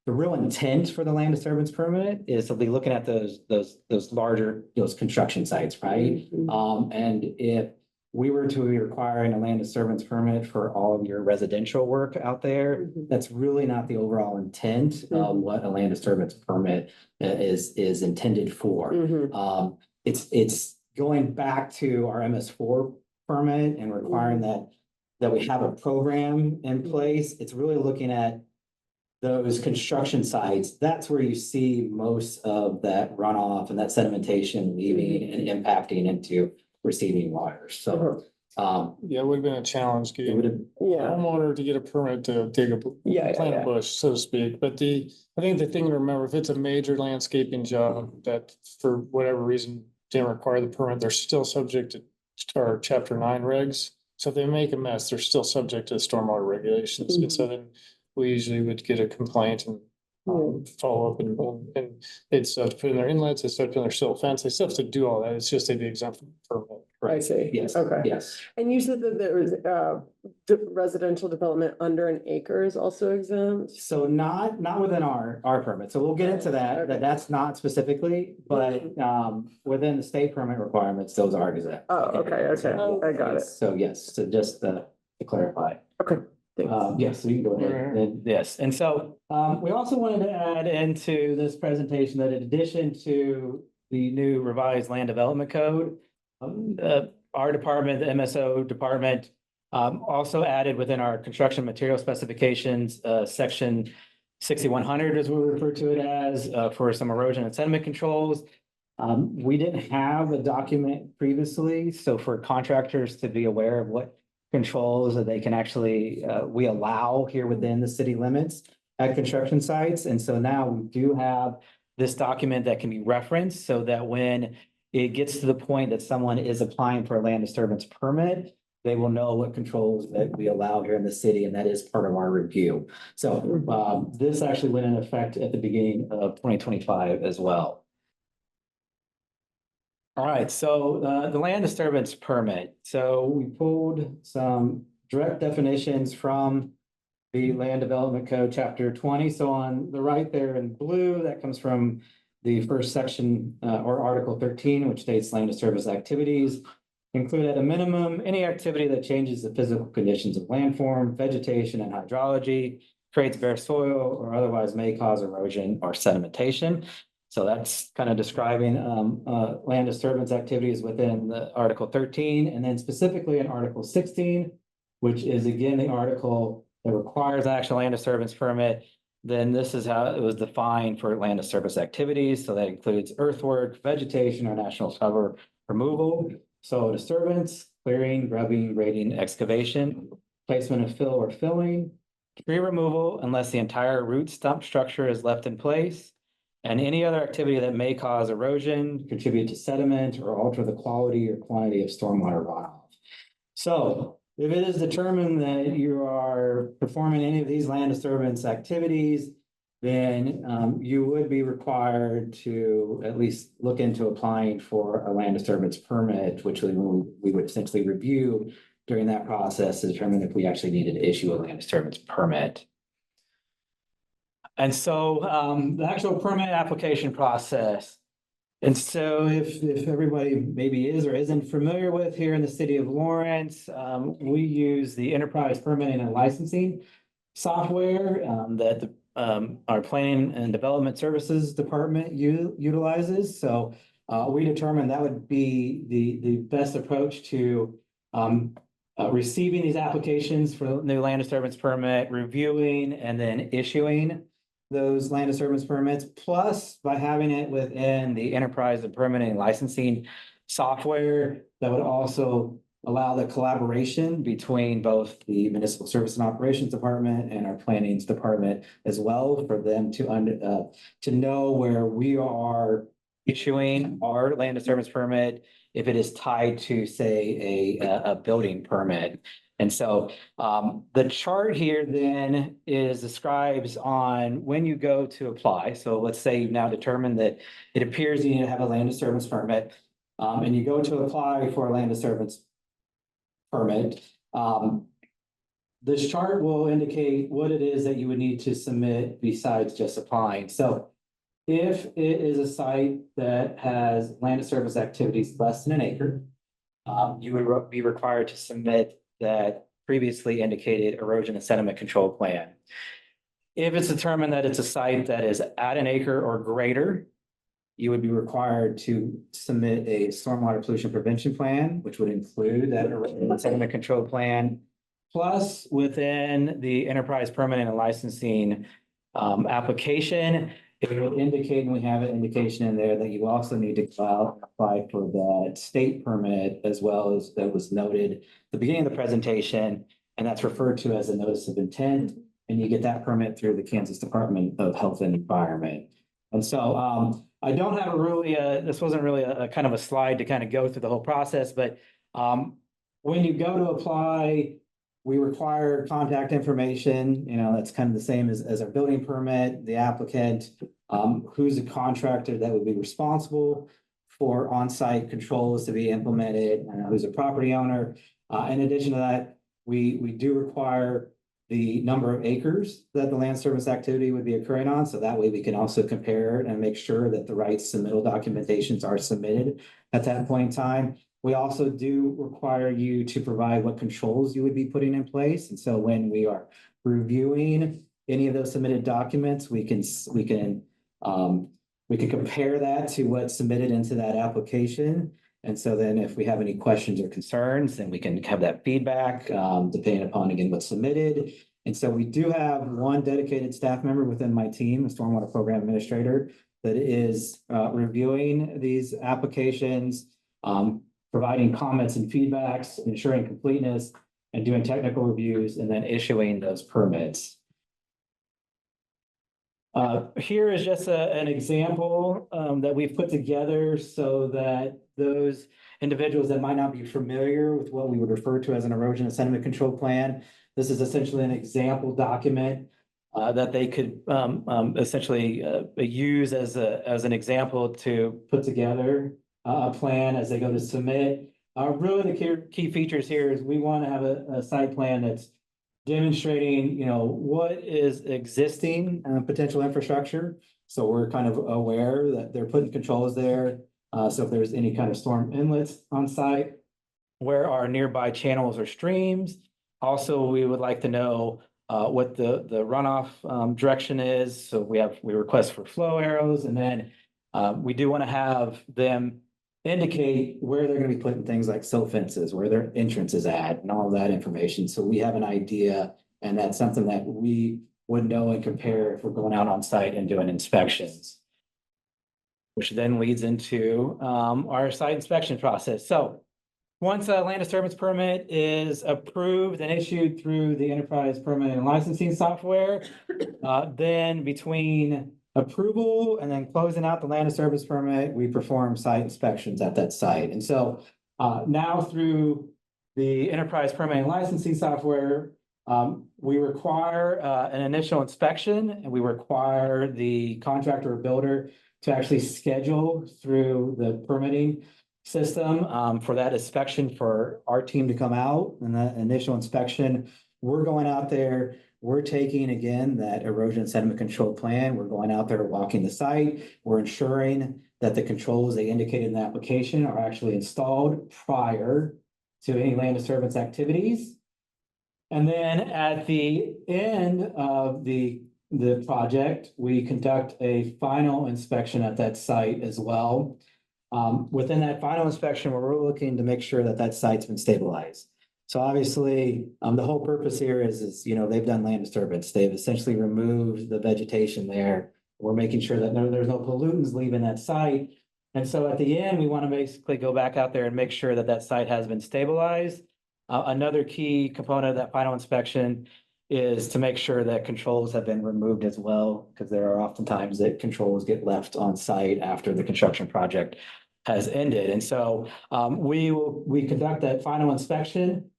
the real intent for the land disturbance permit is to be looking at those larger, construction sites, right? And if we were to be requiring a land disturbance permit for all of your residential work out there, that's really not the overall intent of what a land disturbance permit is intended for. It's going back to our MS4 permit and requiring that we have a program in place. It's really looking at those construction sites. That's where you see most of that runoff and that sedimentation leaving and impacting into receiving water. So, Yeah, it would have been a challenge it getting would a have, homeowner to get a permit to dig plant a bush, so to speak. But I think the thing to remember, if it's a major landscaping job that for whatever reason didn't require the permit, they're still subject to our Chapter 9 regs. So if they make a mess, they're still subject to stormwater regulations. And so then we usually would get a complaint and follow up and they'd still have to put in their inlets, they still have to put in their silt fence, they still have to do all that. It's just they'd be exempt from permit. I see. Yes, Okay. yes. And you said that there was, residential development under an acre is also exempt? So not within our permit. So we'll get into that, Okay. that's not specifically, but within the state permit requirements, those are exempt. Oh, okay, I got it. So yes, so just to clarify. Okay, thanks. Yes, so you can go ahead. And yes, and so we also wanted to add into this presentation that in addition to the new revised land development code, our department, the MSO department, also added within our construction material specifications, section 6100 as we refer to it as, for some erosion and sediment controls. We didn't have a document previously, so for contractors to be aware of what controls that they can actually, we allow here within the city limits at construction sites. And so now we do have this document that can be referenced so that when it gets to the point that someone is applying for a land disturbance permit, they will know what controls that we allow here in the city, and that is part of our review. So this actually went into effect at the beginning of 2025 as well. All right, so the land disturbance permit. So we pulled some direct definitions from the Land Development Code, Chapter 20. So on the right there in blue, that comes from the first section or Article 13, which states land disturbance activities include at a minimum any activity that changes the physical conditions of landform, vegetation, and hydrology, creates bare soil, or otherwise may cause erosion or sedimentation. So that's kind of describing land disturbance activities within the Article 13, and then specifically in Article 16, which is again the article that requires an actual land disturbance permit. Then this is how it was defined for land disturbance activities. So that includes earthwork, vegetation, or national cover removal. So disturbance, clearing, grubbing, grading, excavation, placement of fill or filling, tree removal unless the entire root stump structure is left in place, and any other activity that may cause erosion, contribute to sediment, or alter the quality or quantity of stormwater runoff. So if it is determined that you are performing any of these land disturbance activities, then you would be required to at least look into applying for a land disturbance permit, which we would essentially review during that process to determine if we actually needed to issue a land disturbance permit. And so the actual permit application process. And so if everybody maybe is or isn't familiar with here in the city of Lawrence, we use the enterprise permitting and licensing software that our planning and development services department utilizes. So we determined that would be the best approach to receiving these applications for new land disturbance permit, reviewing, and then issuing those land disturbance permits, plus by having it within the enterprise and permitting and licensing software that would also allow the collaboration between both the municipal service and operations department and our planning department as well, for them to know where we are issuing our land disturbance permit if it is tied to, say, a building permit. And so the chart here then describes on when you go to apply. So let's say you've now determined that it appears you need to have a land disturbance permit, and you go to apply for a land disturbance permit. This chart will indicate what it is that you would need to submit besides just applying. So if it is a site that has land disturbance activities less than an acre, you would be required to submit that previously indicated erosion and sediment control plan. If it's determined that it's a site that is at an acre or greater, you would be required to submit a stormwater pollution prevention plan, which would include that erosion and sediment control plan. Plus, within the enterprise permitting and licensing application, it will indicate, and we have an indication in there, that you also need to apply for that state permit, as well as that was noted at the beginning of the presentation, and that's referred to as a notice of intent, and you get that permit through the Kansas Department of Health and Environment. And so I don't have this wasn't really a kind of a slide to kind of go through the whole process, but when you go to apply, we require contact information, that's kind of the same as our building permit, the applicant, who's the contractor that would be responsible for on-site controls to be implemented, who's a property owner. In addition to that, we do require the number of acres that the land service activity would be occurring on. So that way we can also compare and make sure that the right submittal documentations are submitted at that point in time. We also do require you to provide what controls you would be putting in place. And so when we are reviewing any of those submitted documents, we can compare that to what's submitted into that application. And so then if we have any questions or concerns, then we can have that feedback, depending upon, again, what's submitted. And so we do have one dedicated staff member within my team, a stormwater program administrator, that is reviewing these applications, providing comments and feedbacks, ensuring completeness, and doing technical reviews, and then issuing those permits. Here is just an example that we've put together so that those individuals that might not be familiar with what we would refer to as an erosion and sediment control plan, this is essentially an example document that they could essentially use as an example to put together a plan as they go to submit. Really the key features here is we want to have a site plan that's demonstrating, what is existing potential infrastructure. So we're kind of aware that they're putting controls there. So if there's any kind of storm inlets on site, where are nearby channels or streams? Also, we would like to know what the runoff direction is. So we request for flow arrows, and then we do want to have them indicate where they're going to be putting things like silt fences, where their entrance is at, and all of that information. So we have an idea, and that's something that we would know and compare if we're going out on site and doing inspections. Which then leads into our site inspection process. So once a land disturbance permit is approved and issued through the enterprise permit and licensing software, then between approval and then closing out the land disturbance permit, we perform site inspections at that site. And so now through the enterprise permit and licensing software, we require an initial inspection, and we require the contractor or builder to actually schedule through the permitting system for that inspection for our team to come out. And that initial inspection, we're going out there, we're taking, again, that erosion and sediment control plan. We're going out there, walking the site. We're ensuring that the controls they indicated in the application are actually installed prior to any land disturbance activities. And then at the end of the project, we conduct a final inspection at that site as well. Within that final inspection, we're looking to make sure that that site's been stabilized. So obviously, the whole purpose here is they've done land disturbance. They've essentially removed the vegetation there. We're making sure that there's no pollutants leaving that site. And so at the end, we want to basically go back out there and make sure that that site has been stabilized. Another key component of that final inspection is to make sure that controls have been removed as well, because there are oftentimes that controls get left on site after the construction project has ended. And so we conduct that final inspection.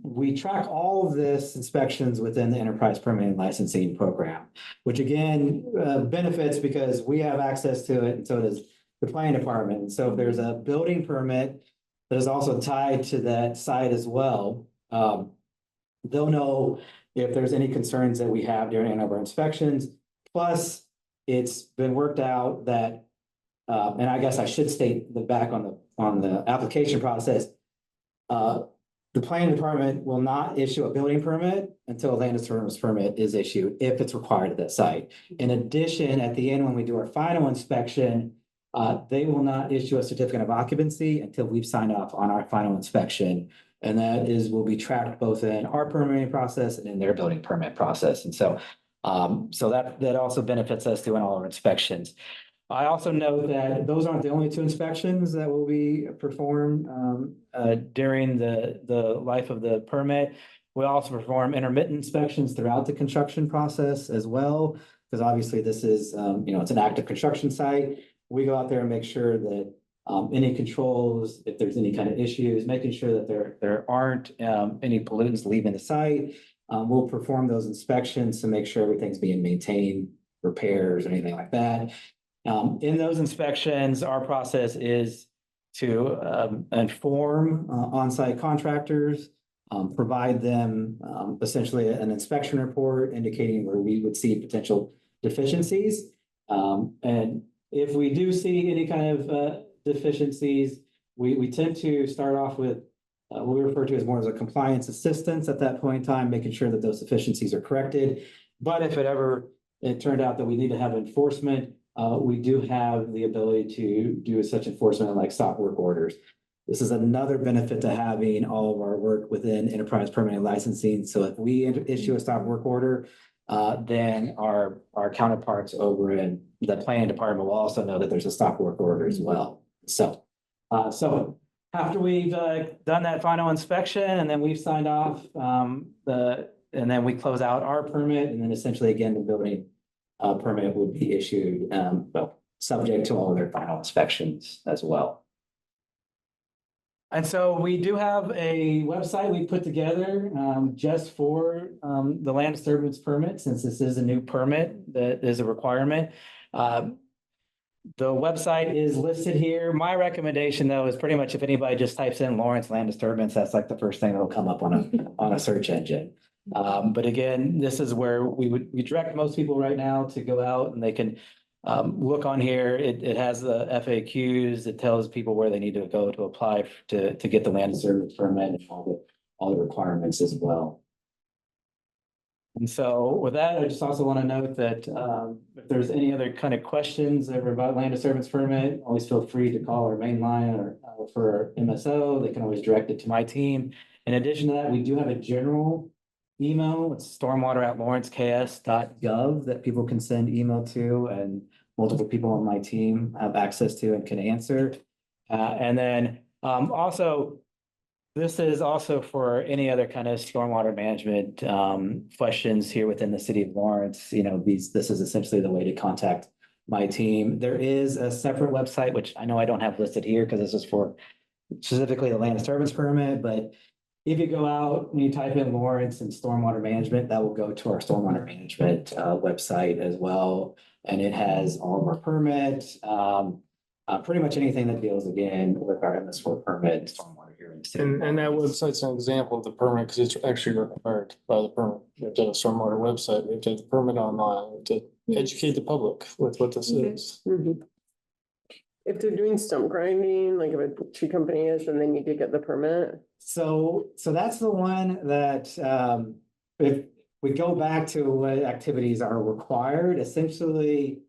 We track all of this inspections within the enterprise permitting licensing program, which again benefits because we have access to it, and so does the planning department. And so if there's a building permit that is also tied to that site as well, they'll know if there's any concerns that we have during any of our inspections. Plus, it's been worked out that, and I guess I should state the back on the application process. The planning department will not issue a building permit until a land disturbance permit is issued, if it's required at that site. In addition, at the end, when we do our final inspection, they will not issue a certificate of occupancy until we've signed off on our final inspection. And that will be tracked both in our permitting process and in their building permit process. And so, that also benefits us doing all our inspections. I also know that those aren't the only two inspections that will be performed during the life of the permit. We also perform intermittent inspections throughout the construction process as well, because obviously this is, it's an active construction site. We go out there and make sure that any controls, if there's any kind of issues, making sure that there aren't any pollutants leaving the site. We'll perform those inspections to make sure everything's being maintained, repairs, or anything like that. In those inspections, our process is to inform on-site contractors, provide them essentially an inspection report indicating where we would see potential deficiencies. And if we do see any kind of deficiencies, we tend to start off with what we refer to as more as a compliance assistance at that point in time, making sure that those deficiencies are corrected. But if it turned out that we need to have enforcement, we do have the ability to do such enforcement like stop work orders. This is another benefit to having all of our work within enterprise permitting licensing. So if we issue a stop work order, then our counterparts over in the planning department will also know that there's a stop work order as well. So after we've done that final inspection and then we've signed off and then we close out our permit, and then essentially again the building permit would be issued, subject to all of their final inspections as well. And so we do have a website we put together just for the land disturbance permit, since this is a new permit that is a requirement. The website is listed here. My recommendation, though, is pretty much if anybody just types in Lawrence land disturbance, that's like the first thing that'll come up on a search engine. But again, this is where we direct most people right now to go out and they can look on here. It has the FAQs. It tells people where they need to go to apply to get the land disturbance permit and all the requirements as well. And so with that, I just also want to note that if there's any other kind of questions ever about land disturbance permit, always feel free to call our main line or for MSO. They can always direct it to my team. In addition to that, we do have a general email. It's stormwater@lawrenceks.gov that people can send email to, and multiple people on my team have access to and can answer. And then also, this is also for any other kind of stormwater management questions here within the city of Lawrence. You know, this is essentially the way to contact my team. There is a separate website, which I know I don't have listed here because this is for specifically the land disturbance permit, but if you go out and you type in Lawrence and stormwater management, that will go to our stormwater management website as well. And it has all of our permits, pretty much anything that deals again with our MS4 permit, stormwater here in the city. And that website's an example of the permit because it's actually required by the permit. We have to have a stormwater website. We have to have the permit online. We have to educate the public with what this is. Mhm. If they're doing stump grinding, like if a tree company is, then they need to get the permit. So that's the one that if we go back to what activities are required, essentially,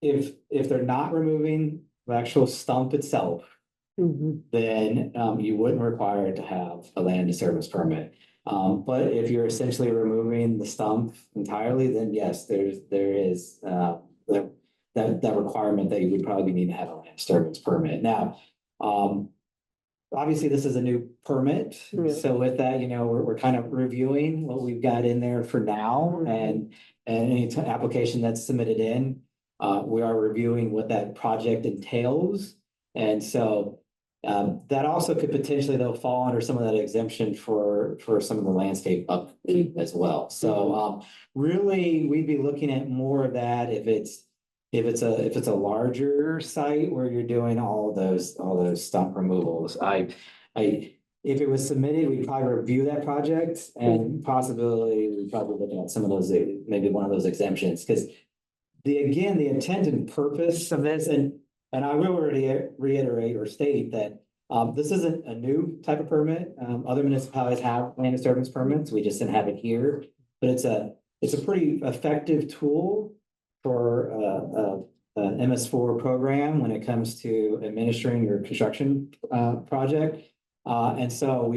if they're not removing the actual stump itself, then you wouldn't require to have a land disturbance permit. But if you're essentially removing the stump entirely, then yes, there is that requirement that you would probably need to have a land disturbance permit. Now, obviously, this is a new permit. Yeah. So with that, you know, we're kind of reviewing what we've got in there for now, and any application that's submitted in, we are reviewing what that project entails. And so that also could potentially, though, fall under some of that exemption for some of the landscape upkeep as well. So really, we'd be looking at more of that if it's a larger site where you're doing all those stump removals. If it was submitted, we'd probably review that project and possibly we'd probably look at some of those, maybe one of those exemptions, because the intent and purpose of this, and I will reiterate or state that this isn't a new type of permit. Other municipalities have land disturbance permits. We just didn't have it here, but it's a pretty effective tool for an MS4 program when it comes to administering your construction project. And so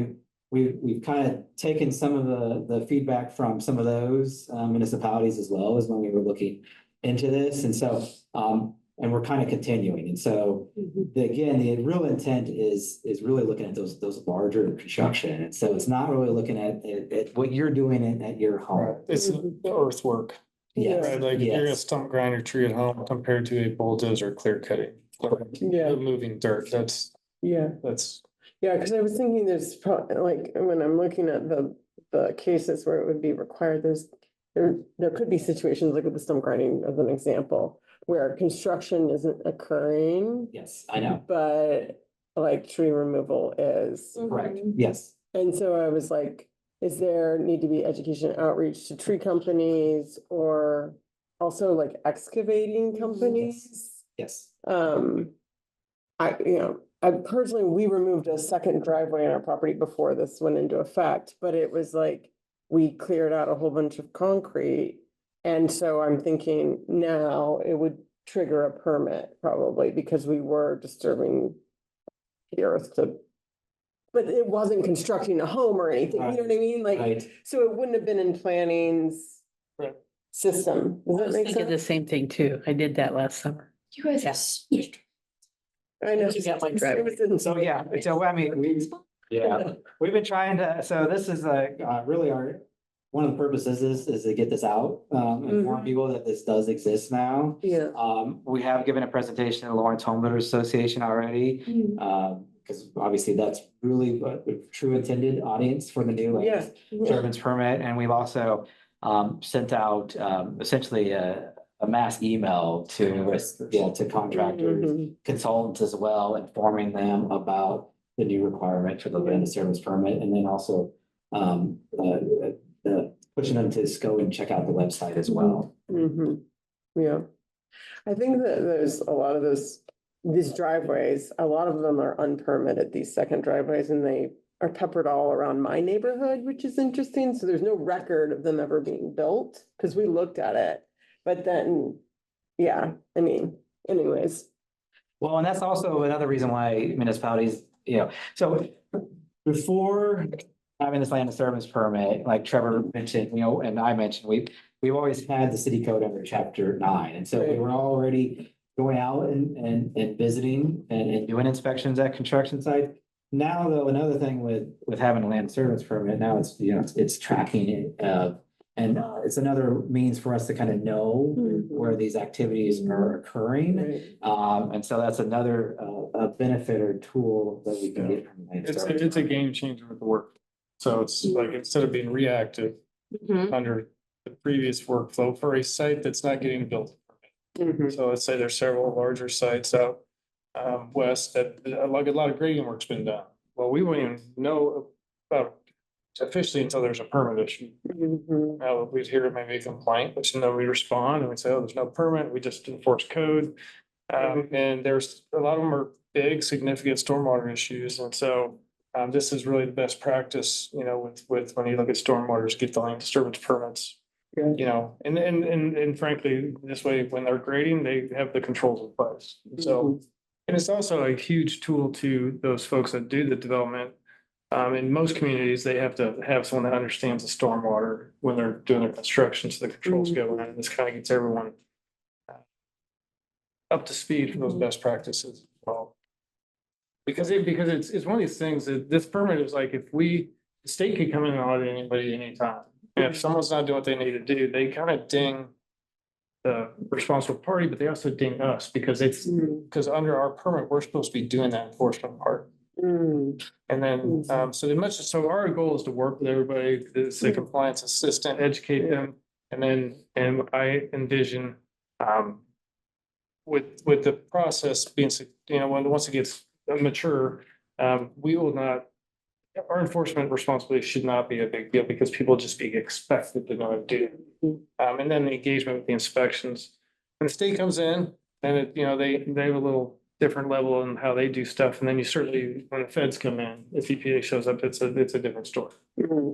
we've kind of taken some of the feedback from some of those municipalities as well as when we were looking into this. And so and we're kind of continuing. And so again, the real intent is really looking at those larger construction. And so it's not really looking at what you're doing at your home. It's the earthwork. Yes. Right, like you're gonna stump grind your tree at home compared to a bulldozer clear cutting. Yeah. moving dirt, that's, Yeah. Yeah, because I was thinking there's probably, like, when I'm looking at the cases where it would be required, there could be situations like with the stump grinding as an example, where construction isn't occurring, Yes, I know, but like tree removal is. correct, yes. And so I was like, is there need to be education outreach to tree companies or also like excavating companies? Yes, I personally, we removed a second driveway on our property before this went into effect, but it was like, we cleared out a whole bunch of concrete. And so I'm thinking now it would trigger a permit probably because we were disturbing the earth but it wasn't constructing a home or anything, you know what I mean? Like, right. so it wouldn't have been in planning's Right. system. Does I that was make thinking the sense? same thing too. I did that last summer. You guys are I know. You got my It driveway. was in- So, yeah, so I mean, we've been trying to, so this is really one of the purposes is to get this out, inform Mhm. people that this does exist now. Yeah. We have given a presentation to the Lawrence Home Builders Association already. Because obviously that's really a true intended audience for the new Yeah. disturbance permit. And we've also sent out essentially a mass email to contractors, Mhm. consultants as well, informing them about the new requirement for the land disturbance permit, and then also pushing them to just go and check out the website as well. Mhm. Yeah. I think that there's a lot of these driveways, a lot of them are unpermitted, these second driveways, and they are peppered all around my neighborhood, which is interesting. So there's no record of them ever being built, because we looked at it. But then, yeah, I mean, anyways. Well, and that's also another reason why municipalities, so before having this land disturbance permit, like Trevor mentioned, and I mentioned, we've always had the city code under chapter 9. And so we were already going out and visiting and doing inspections at construction sites. Now, though, another thing with having a land disturbance permit, now it's tracking it. And it's another means for us to kind of know where these activities are occurring. Right. And so that's another benefit or tool that we can get from the land disturbance. It's a game changer with the work. So it's like, instead of being reactive under the previous workflow for a site that's not getting built. Mhm. So let's say there's several larger sites out west that a lot of grading work's been done. Well, we wouldn't even know about it officially until there's a permit issue. Mhm. Now, we'd hear maybe a complaint, which then we respond and we say, oh, there's no permit, we just enforce code. And there's, a lot of them are big, significant stormwater issues, and so this is really the best practice, with when you look at stormwaters, get the land disturbance permits. Yeah. And frankly, this way, when they're grading, they have the controls in place. So, and it's also a huge tool to those folks that do the development. In most communities, they have to have someone that understands the stormwater when they're doing their construction, so the controls go in, and this kind of gets everyone up to speed for those best practices as well. Because it's one of these things that this permit is like, the state could come in and audit anybody anytime. And if someone's not doing what they need to do, they kind of ding the responsible party, but they also ding us because because under our permit, we're supposed to be doing that enforcement part. And then, so our goal is to work with everybody, the compliance assistant, educate them. And I envision, with the process being, once it gets mature, our enforcement responsibility should not be a big deal because people just be expected to know how to do it. And then the engagement with the inspections. When the state comes in, then they have a little different level in how they do stuff. And then when the feds come in, if EPA shows up, it's a different story.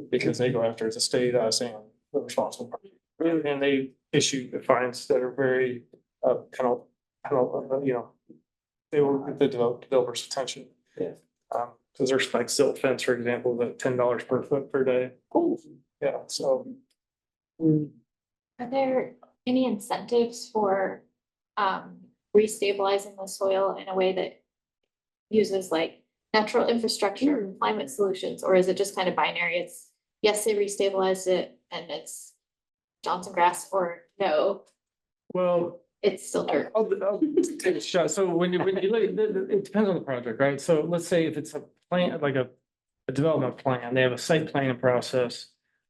Because they go after the state, saying the responsible party. And they issue the fines that are very, they will get the developer's attention. Because there's like silt fence, for example, the $10 per foot per day. Yeah, so. Are there any incentives for restabilizing the soil in a way that uses like natural infrastructure, climate solutions, or is it just kind of binary? It's yes, they restabilized it and it's Johnson grass, or no? Well, it's still dirt. I'll take a shot. So when you look, it depends on the project, right? So let's say if it's a plan, like a development plan, they have a site planning process.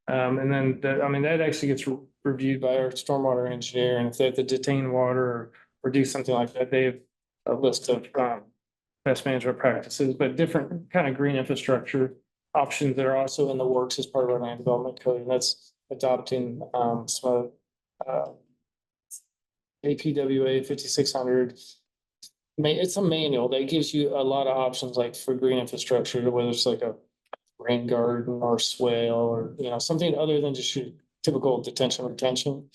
And then that actually gets reviewed by our stormwater engineer, and if they have to detain water or do something like that, they have a list of best management practices, but different kind of green infrastructure options that are also in the works as part of our land development code, and that's adopting some APWA 5600. It's a manual that gives you a lot of options, like for green infrastructure, whether it's like a rain garden or swale or, something other than just your typical detention retention.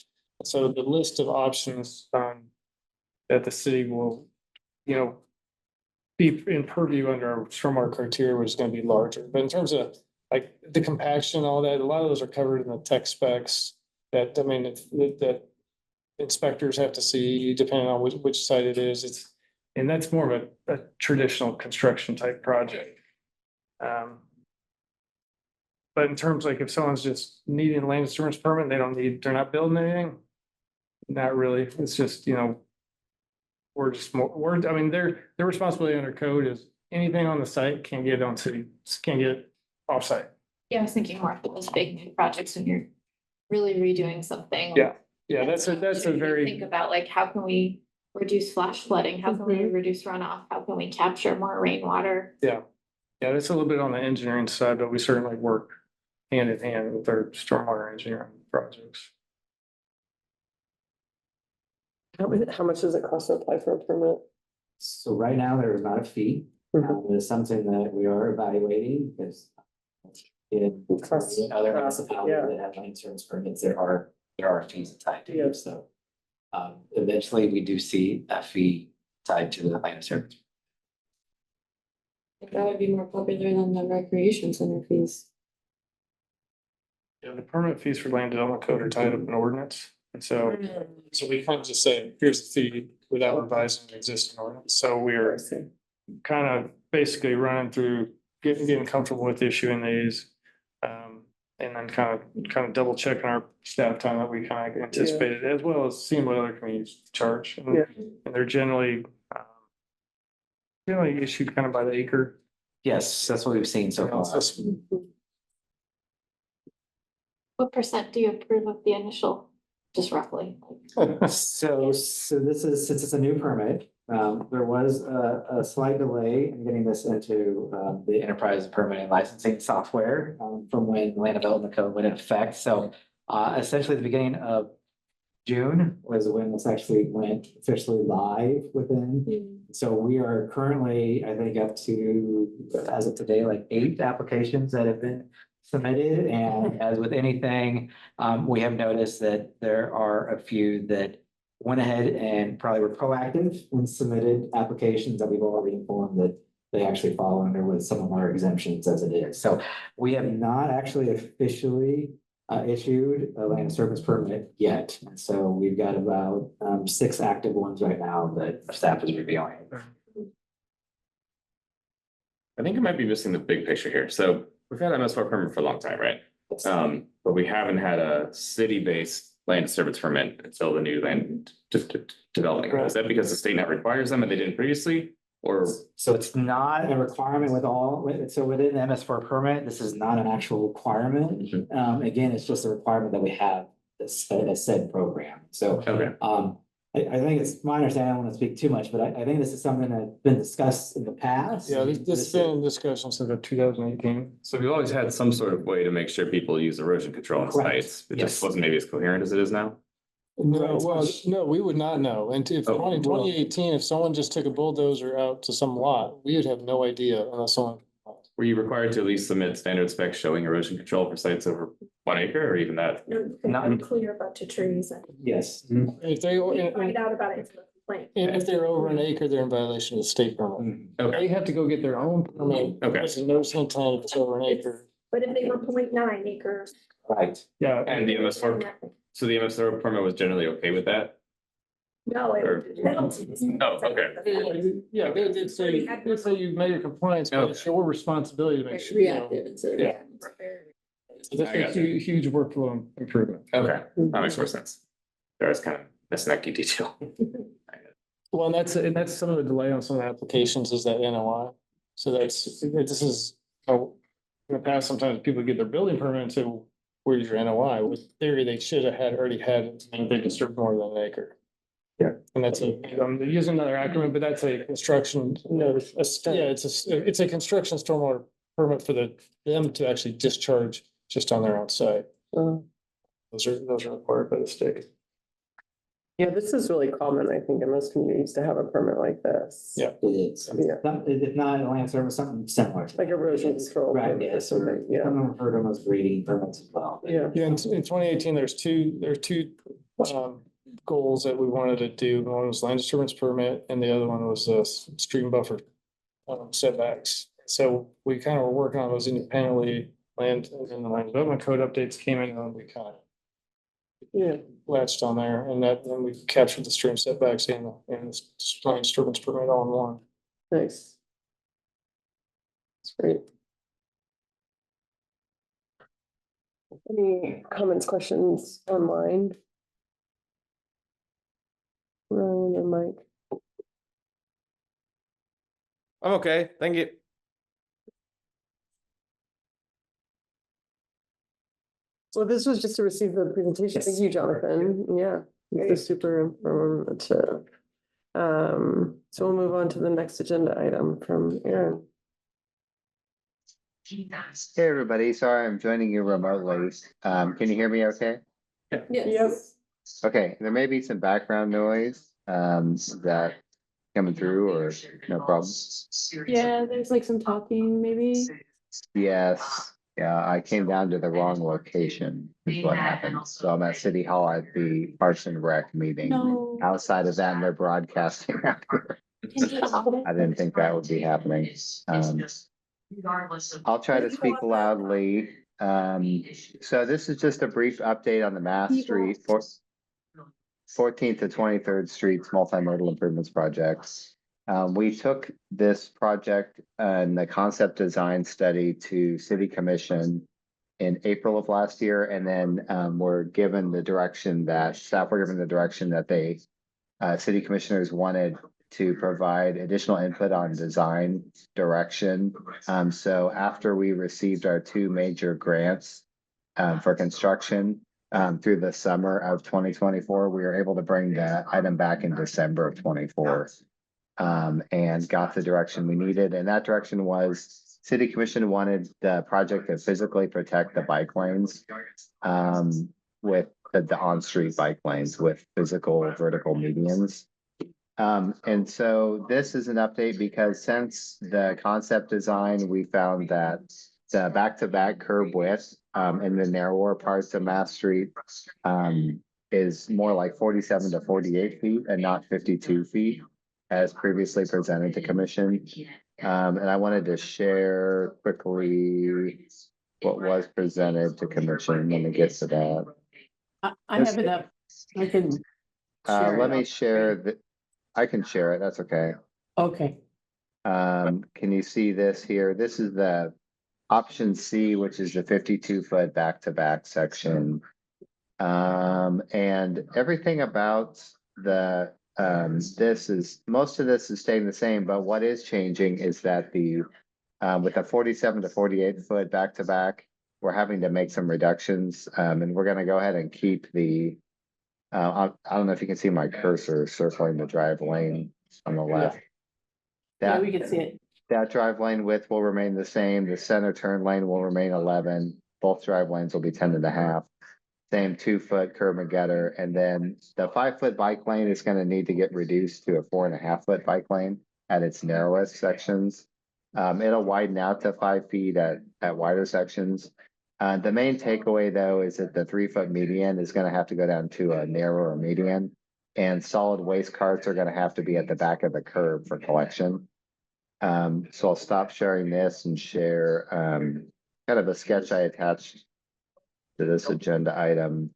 So the list of options that the city will, be in purview under our stormwater criteria, which is going to be larger. But in terms of like the compaction, all that, a lot of those are covered in the tech specs that, that inspectors have to see depending on which site it is. And that's more of a traditional construction type project. But in terms like if someone's just needing a land disturbance permit, they're not building anything. Not really. It's just, we're just more, their responsibility under code is anything on the site can't get offsite. Yeah, I was thinking more of those big new projects when you're really redoing something. Yeah. Yeah, that's a very. Think about like, how can we reduce flash flooding? How can we reduce runoff? How can we capture more rainwater? Yeah, that's a little bit on the engineering side, but we certainly work hand in hand with our stormwater engineering projects. How much does it cost to apply for a permit? So right now, there is not a fee. It is something that we are evaluating because in other municipalities that have land service permits, there are fees tied to it. So eventually we do see a fee tied to the land service. That would be more popular than the recreation center fees. Yeah, the permit fees for land development code are tied up in ordinance. And so we can't just say, here's the fee without revising the existing ordinance. So we're kind of basically running through, getting comfortable with issuing these. And then kind of double checking our staff time that we kind of anticipated, as well as seeing what other communities charge. And they're generally issued kind of by the acre. Yes, that's what we've seen so far. What % do you approve of the initial, just roughly? So this is, since it's a new permit, there was a slight delay in getting this into the enterprise permitting licensing software from when land development code went into effect. So essentially the beginning of June was when this actually went officially live within. So we are currently, I think, up to, as of today, like 8 applications that have been submitted. And as with anything, we have noticed that there are a few that went ahead and probably were proactive and submitted applications that we've already informed that they actually fall under with some of our exemptions as it is. So we have not actually officially issued a land service permit yet. And so we've got about 6 active ones right now that staff is reviewing. I think I might be missing the big picture here. So we've had MS4 permit for a long time, right? But we haven't had a city-based land disturbance permit until the new land development. Is that because the state now requires them and they didn't previously? Or so it's not a requirement with all, so within the MS4 permit, this is not an actual requirement. Again, it's just a requirement that we have a said program. So I think it's my understanding, I don't want to speak too much, but I think this is something that's been discussed in the past. Yeah, this has been in discussion since 2018. so we've always had some sort of way to make sure people use erosion control on sites. It just wasn't maybe as coherent as it is now. No, well, no, we would not know. And if in 2018, if someone just took a bulldozer out to some lot, we would have no idea unless someone. Were you required to at least submit standard specs showing erosion control for sites over 1 acre or even that? Not clear a bunch of trees and yes. If they, find out about it. and if they're over an acre, they're in violation of the state permit. Okay. They have to go get their own permit. Okay. There's no sense if it's over an acre. But if they were 0.9 acres. Right. Yeah. And the MS4, so the MS4 permit was generally okay with that? No, it Or- Oh, okay. Yeah, they'd say you've made your compliance, but it's your responsibility to make sure. Reactive instead of. Yeah. That's a huge workflow improvement. Okay, that makes more sense. There was kind of snacky detail. Well, and that's some of the delay on some of the applications is that NOI. So this is, in the past, sometimes people get their building permit and say, well, where's your NOI? With theory, they should have already had, they disturbed more than an acre. Yeah. And that's I'm using another acronym, but that's a construction, it's a construction stormwater permit for them to actually discharge just on their own site. Those are required by the state. Yeah, this is really common, I think, in most communities to have a permit like this. Yeah. It is. Yeah. If not a land service, something similar. to Like that. erosion control. Right, permit yeah, or something, yeah, Some of them refer to them as grading permits as well. yeah. Yeah, in 2018, there's two goals that we wanted to do. One was land disturbance permit and the other one was stream buffer setbacks. So we kind of were working on those independently. And then the land development code updates came in and we kind of Yeah, latched on there, and then we captured the stream setbacks and the land disturbance permit all in one. nice. That's great. Any comments, questions online? Ryan or Mike? I'm okay, thank you. So this was just to receive the presentation. Thank Yes. you, Jonathan. Yeah, this is super informative. So we'll move on to the next agenda item from Aaron. Hey, everybody. Sorry, I'm joining you remotely. Can you hear me okay? Yes. Okay, there may be some background noise, that coming through or no problem. Yeah, there's like some talking maybe. Yes, yeah, I came down to the wrong location is what happened. So I'm at City Hall at the Parks and Rec meeting. No. Outside of that, they're broadcasting out here. I didn't think that would be happening. I'll try to speak loudly. So this is just a brief update on the Mass Street 14th to 23rd Streets multimodal improvements projects. We took this project and the concept design study to City Commission in April of last year, and then were given the direction that staff were given the direction that they city commissioners wanted to provide additional input on design direction. So after we received our two major grants for construction through the summer of 2024, we were able to bring the item back in December of 24 and got the direction we needed. And that direction was City Commission wanted the project to physically protect the bike lanes with the on-street bike lanes with physical vertical medians. And so this is an update because since the concept design, we found that the back-to-back curb width in the narrower parts of Mass Street is more like 47 to 48 feet and not 52 feet as previously presented to Commission. And I wanted to share quickly what was presented to Commission. Let me get to that. I have it up. I can. share Let it me up. share that. I can share it. That's okay. Okay, Can you see this here? This is the option C, which is the 52-foot back-to-back section. And everything about the most of this is staying the same, but what is changing is that the with the 47 to 48-foot back-to-back, we're having to make some reductions, and we're gonna go ahead and keep the I don't know if you can see my cursor circling the drive lane on the left. yeah, That, we can see it. that drive lane width will remain the same. The center turn lane will remain 11. Both drive lanes will be 10.5. Same 2-foot curb and gutter. And then the 5-foot bike lane is gonna need to get reduced to a 4.5-foot bike lane at its narrowest sections. It'll widen out to 5 feet at wider sections. The main takeaway though is that the 3-foot median is gonna have to go down to a narrower median. And solid waste carts are gonna have to be at the back of the curb for collection. So I'll stop sharing this and share kind of a sketch I attached to this agenda item.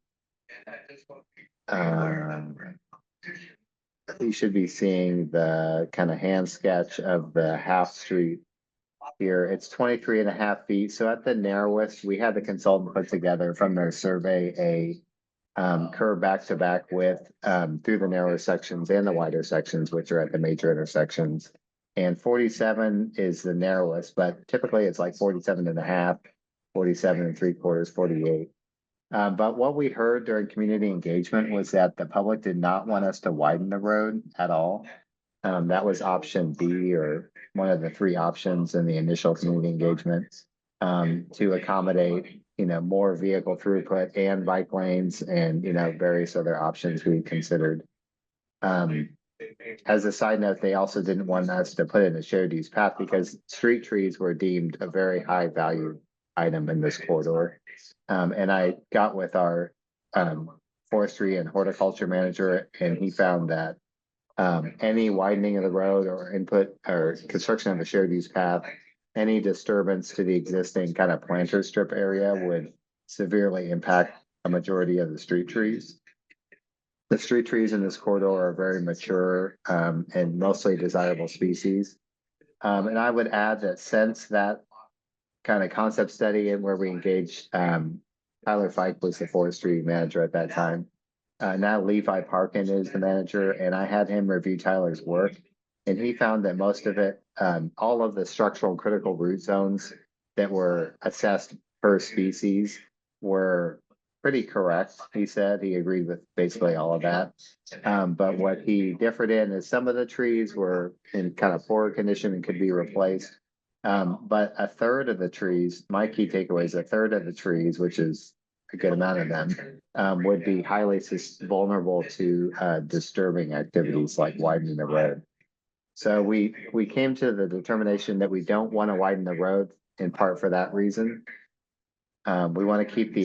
You should be seeing the kind of hand sketch of the half street here. It's 23.5 feet. So at the narrowest, we had the consultant put together from their survey curve back to back with, through the narrower sections and the wider sections, which are at the major intersections. And 47 is the narrowest, but typically it's like 47 and a half, 47 and 3/4, 48. But what we heard during community engagement was that the public did not want us to widen the road at all. That was option B, or one of the three options in the initial community engagement, to accommodate, more vehicle throughput and bike lanes and, various other options we considered. As a side note, they also didn't want us to put in a shared use path because street trees were deemed a very high value item in this corridor. And I got with our forestry and horticulture manager, and he found that any widening of the road or input or construction of a shared use path, any disturbance to the existing kind of planter strip area would severely impact a majority of the street trees. The street trees in this corridor are very mature and mostly desirable species. And I would add that since that kind of concept study and where we engaged, Tyler Fike was the forestry manager at that time. Now Levi Parkin is the manager, and I had him review Tyler's work. And he found that most of it, all of the structural and critical root zones that were assessed per species were pretty correct. He said he agreed with basically all of that. But what he differed in is some of the trees were in kind of poor condition and could be replaced. But a third of the trees, my key takeaway is a third of the trees, which is a good amount of them, would be highly vulnerable to disturbing activities like widening the road. So we came to the determination that we don't want to widen the road in part for that reason. We want to keep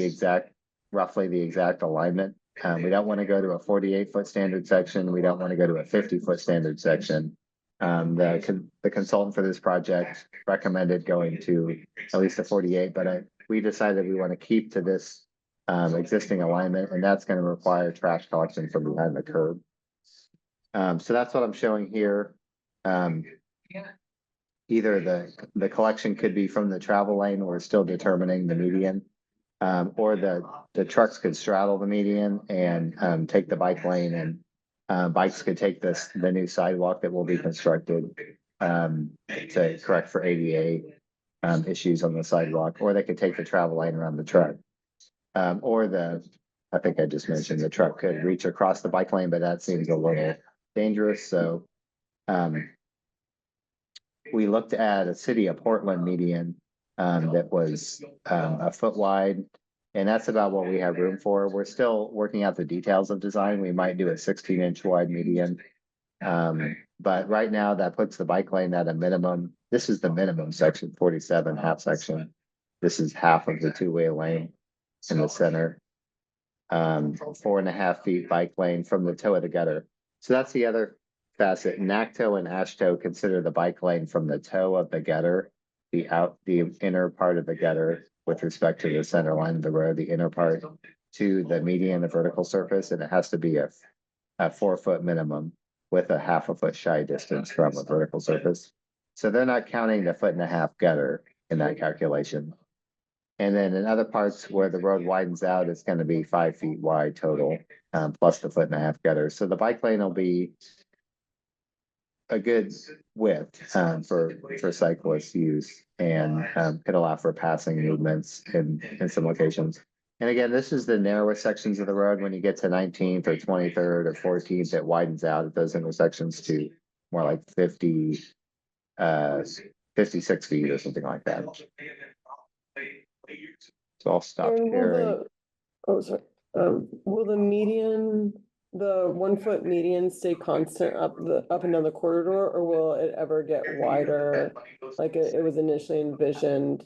roughly the exact alignment. We don't want to go to a 48-foot standard section. We don't want to go to a 50-foot standard section. The consultant for this project recommended going to at least a 48, but we decided we want to keep to this existing alignment, and that's going to require trash collection from behind the curb. So that's what I'm showing here. Either the collection could be from the travel lane, we're still determining the median, or the trucks could straddle the median and take the bike lane, and bikes could take the new sidewalk that will be constructed to correct for ADA issues on the sidewalk, or they could take the travel lane around the truck. I think I just mentioned the truck could reach across the bike lane, but that seems a little dangerous. So we looked at a City of Portland median that was a foot wide, and that's about what we have room for. We're still working out the details of design. We might do a 16-inch wide median. But right now that puts the bike lane at a minimum. This is the minimum section, 47 half section. This is half of the two-way lane in the center. 4.5 feet bike lane from the toe of the gutter. So that's the other facet. NACTO and AASHTO consider the bike lane from the toe of the gutter, the inner part of the gutter with respect to the center line of the road, the inner part to the median, the vertical surface, and it has to be a 4-foot minimum with a 1/2 foot shy distance from a vertical surface. So they're not counting the 1.5 foot gutter in that calculation. And then in other parts where the road widens out, it's going to be 5 feet wide total, plus the 1.5 foot gutter. So the bike lane will be a good width for cyclist use, and could allow for passing movements in some locations. And again, this is the narrowest sections of the road. When you get to 19th or 23rd or 14th, it widens out at those intersections to more like 56 feet or something like that. So I'll stop And here. will the median, the 1 foot median stay constant up and down the corridor, or will it ever get wider like it was initially envisioned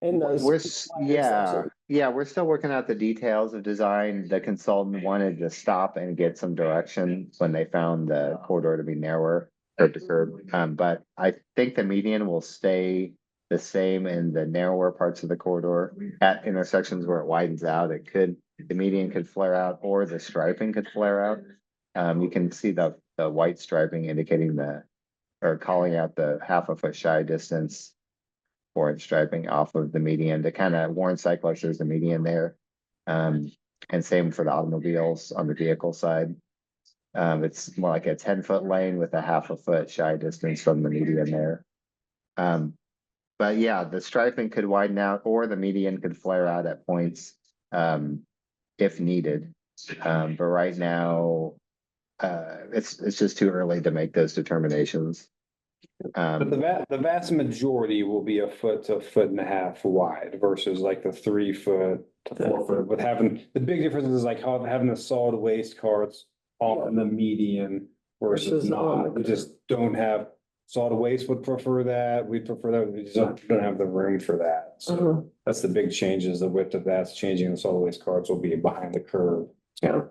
in those? We're still working out the details of design. The consultant wanted to stop and get some direction when they found the corridor to be narrower, curb to curb. But I think the median will stay the same in the narrower parts of the corridor. At intersections where it widens out, the median could flare out, or the striping could flare out. You can see the white striping indicating or calling out the 1/2 foot shy distance for striping off of the median to kind of warn cyclists there's a median there. And same for the automobiles on the vehicle side. It's more like a 10-foot lane with a half a foot shy distance from the median there. But yeah, the striping could widen out or the median could flare out at points, if needed. But right now, it's just too early to make those determinations. But the vast majority will be a foot to a foot and a half wide versus like the 3 foot to 4 foot. With having, the big difference is like having the solid waste carts on the median versus Versus on not. the We just don't have, solid waste would prefer that. We prefer that. We just don't have the room for that. So that's the big changes. The width of that's changing. The solid waste carts will be behind the curve. Yeah.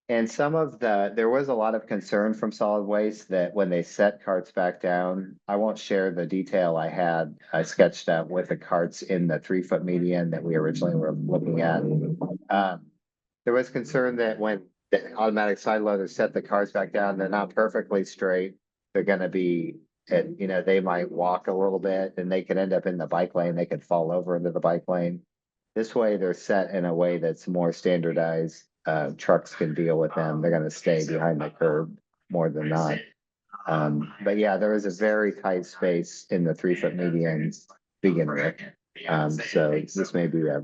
And there was a lot of concern from solid waste that when they set carts back down, I won't share the detail I sketched out with the carts in the 3 foot median that we originally were looking at. There was concern that when the automatic side loaders set the cars back down, they're not perfectly straight. They're gonna be, they might walk a little bit and they could end up in the bike lane. They could fall over into the bike lane. This way, they're set in a way that's more standardized. Trucks can deal with them. They're gonna stay behind the curb more than not. But yeah, there is a very tight space in the 3 foot median to begin with. So this may be a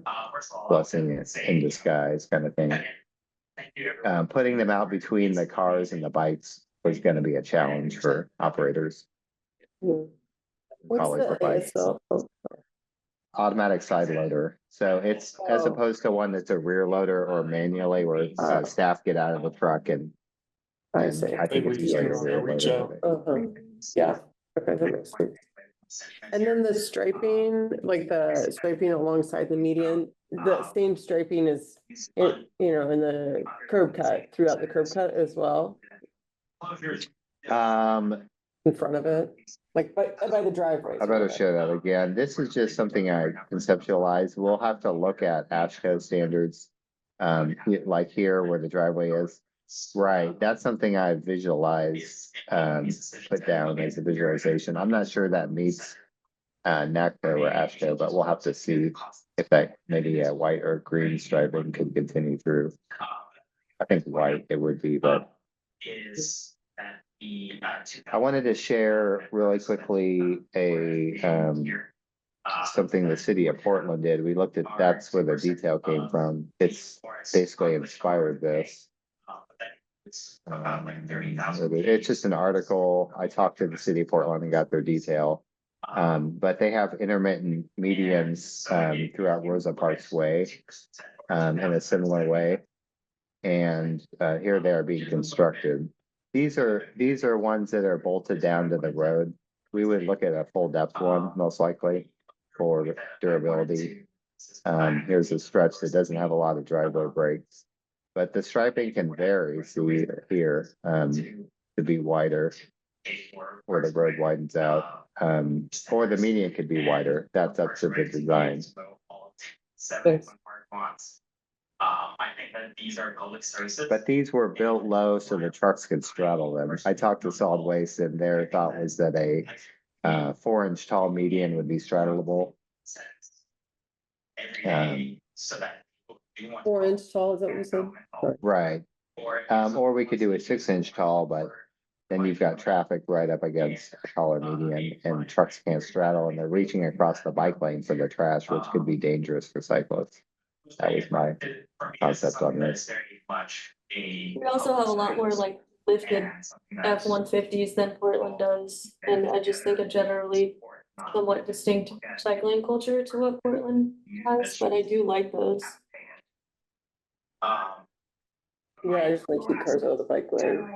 blessing in disguise kind of thing. Putting them out between the cars and the bikes was gonna be a challenge for operators. What's Probably the for bikes. ASL? Automatic side loader. So it's as opposed to one that's a rear loader or manually where staff get out of the truck and. I see. I think it's Reach a in, rear reach loader. Yeah, okay, that makes sense. And then the striping, like the striping alongside the median, the same striping is, in the curb cut, throughout the curb cut as well, in front of it, like by the driveway. I better show that again. This is just something I conceptualized. We'll have to look at ASHTO standards. Like here where the driveway is. Right, that's something I visualized, put down as a visualization. I'm not sure that meets NACDO or ASHTO, but we'll have to see if that maybe a white or green striping could continue through. I think white it would be, but I wanted to share really quickly something the city of Portland did. We looked at, that's where the detail came from. It's basically inspired this. It's just an article. I talked to the city of Portland and got their detail. But they have intermittent medians throughout Rosa Parks Way in a similar way. And here they are being constructed. These are ones that are bolted down to the road. We would look at a full depth one most likely for durability. Here's a stretch that doesn't have a lot of driveway breaks. But the striping can vary, so here, to be wider, where the road widens out, or the median could be wider, that's up to the design. But these were built low so the trucks could straddle them. I talked to Solid Waste and their thought was that a 4-inch tall median would be straddleable. 4-inch tall, is that what you said? Right. Or we could do a 6-inch tall, but then you've got traffic right up against a taller median and trucks can't straddle and they're reaching across the bike lane for the trash, which could be dangerous for cyclists. That was my concept on this. We also have a lot more like lifted F-150s than Portland does, and I just think a generally somewhat distinct cycling culture to what Portland has, but I do like those. Yeah, I just like keep cars out of the bike lane.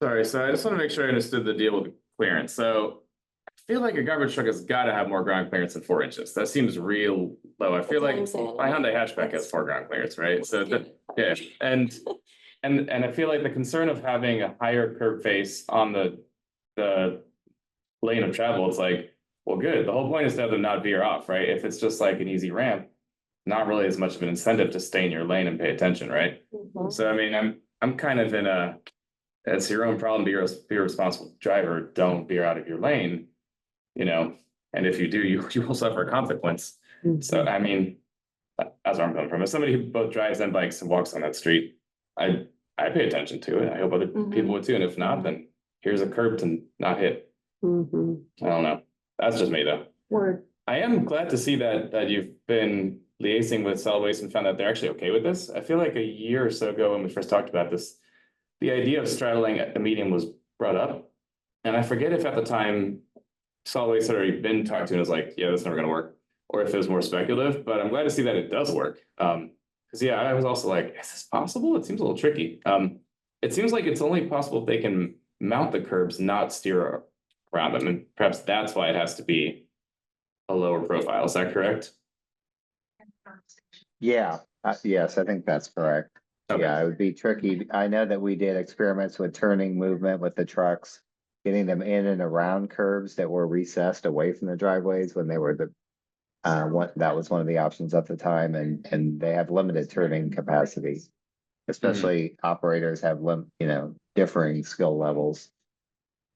Sorry, so I just want to make sure I understood the deal with clearance. So I feel like a garbage truck has got to have more ground clearance than 4 inches. That seems real low. I feel like my Hyundai hatchback has 4 ground clearance, right? So yeah, and I feel like the concern of having a higher curb face on the lane of travel, it's like, well, good. The whole point is to have them not veer off, right? If it's just like an easy ramp, not really as much of an incentive to stay in your lane and pay attention, right? So I mean, I'm kind of in a, it's your own problem, be a responsible driver, don't veer out of your lane, and if you do, you will suffer a consequence. So I mean, that's where I'm coming from. As somebody who both drives and bikes and walks on that street, I pay attention to it. I hope other people would too. And if not, then here's a curb to not hit. Mhm. I don't know. That's just me though. Word. I am glad to see that you've been liaising with solid waste and found that they're actually okay with this. I feel like a year or so ago when we first talked about this, the idea of straddling at the median was brought up. And I forget if at the time solid waste had already been talked to and was like, yeah, that's never gonna work. Or if it was more speculative, but I'm glad to see that it does work. Cause yeah, I was also like, is this possible? It seems a little tricky. It seems like it's only possible if they can mount the curbs, not steer around them. And perhaps that's why it has to be a lower profile. Is that correct? Yeah, yes, I think that's correct. Okay. Yeah, it would be tricky. I know that we did experiments with turning movement with the trucks, getting them in and around curbs that were recessed away from the driveways when they were that was one of the options at the time, and they have limited turning capacity. Especially operators have differing skill levels.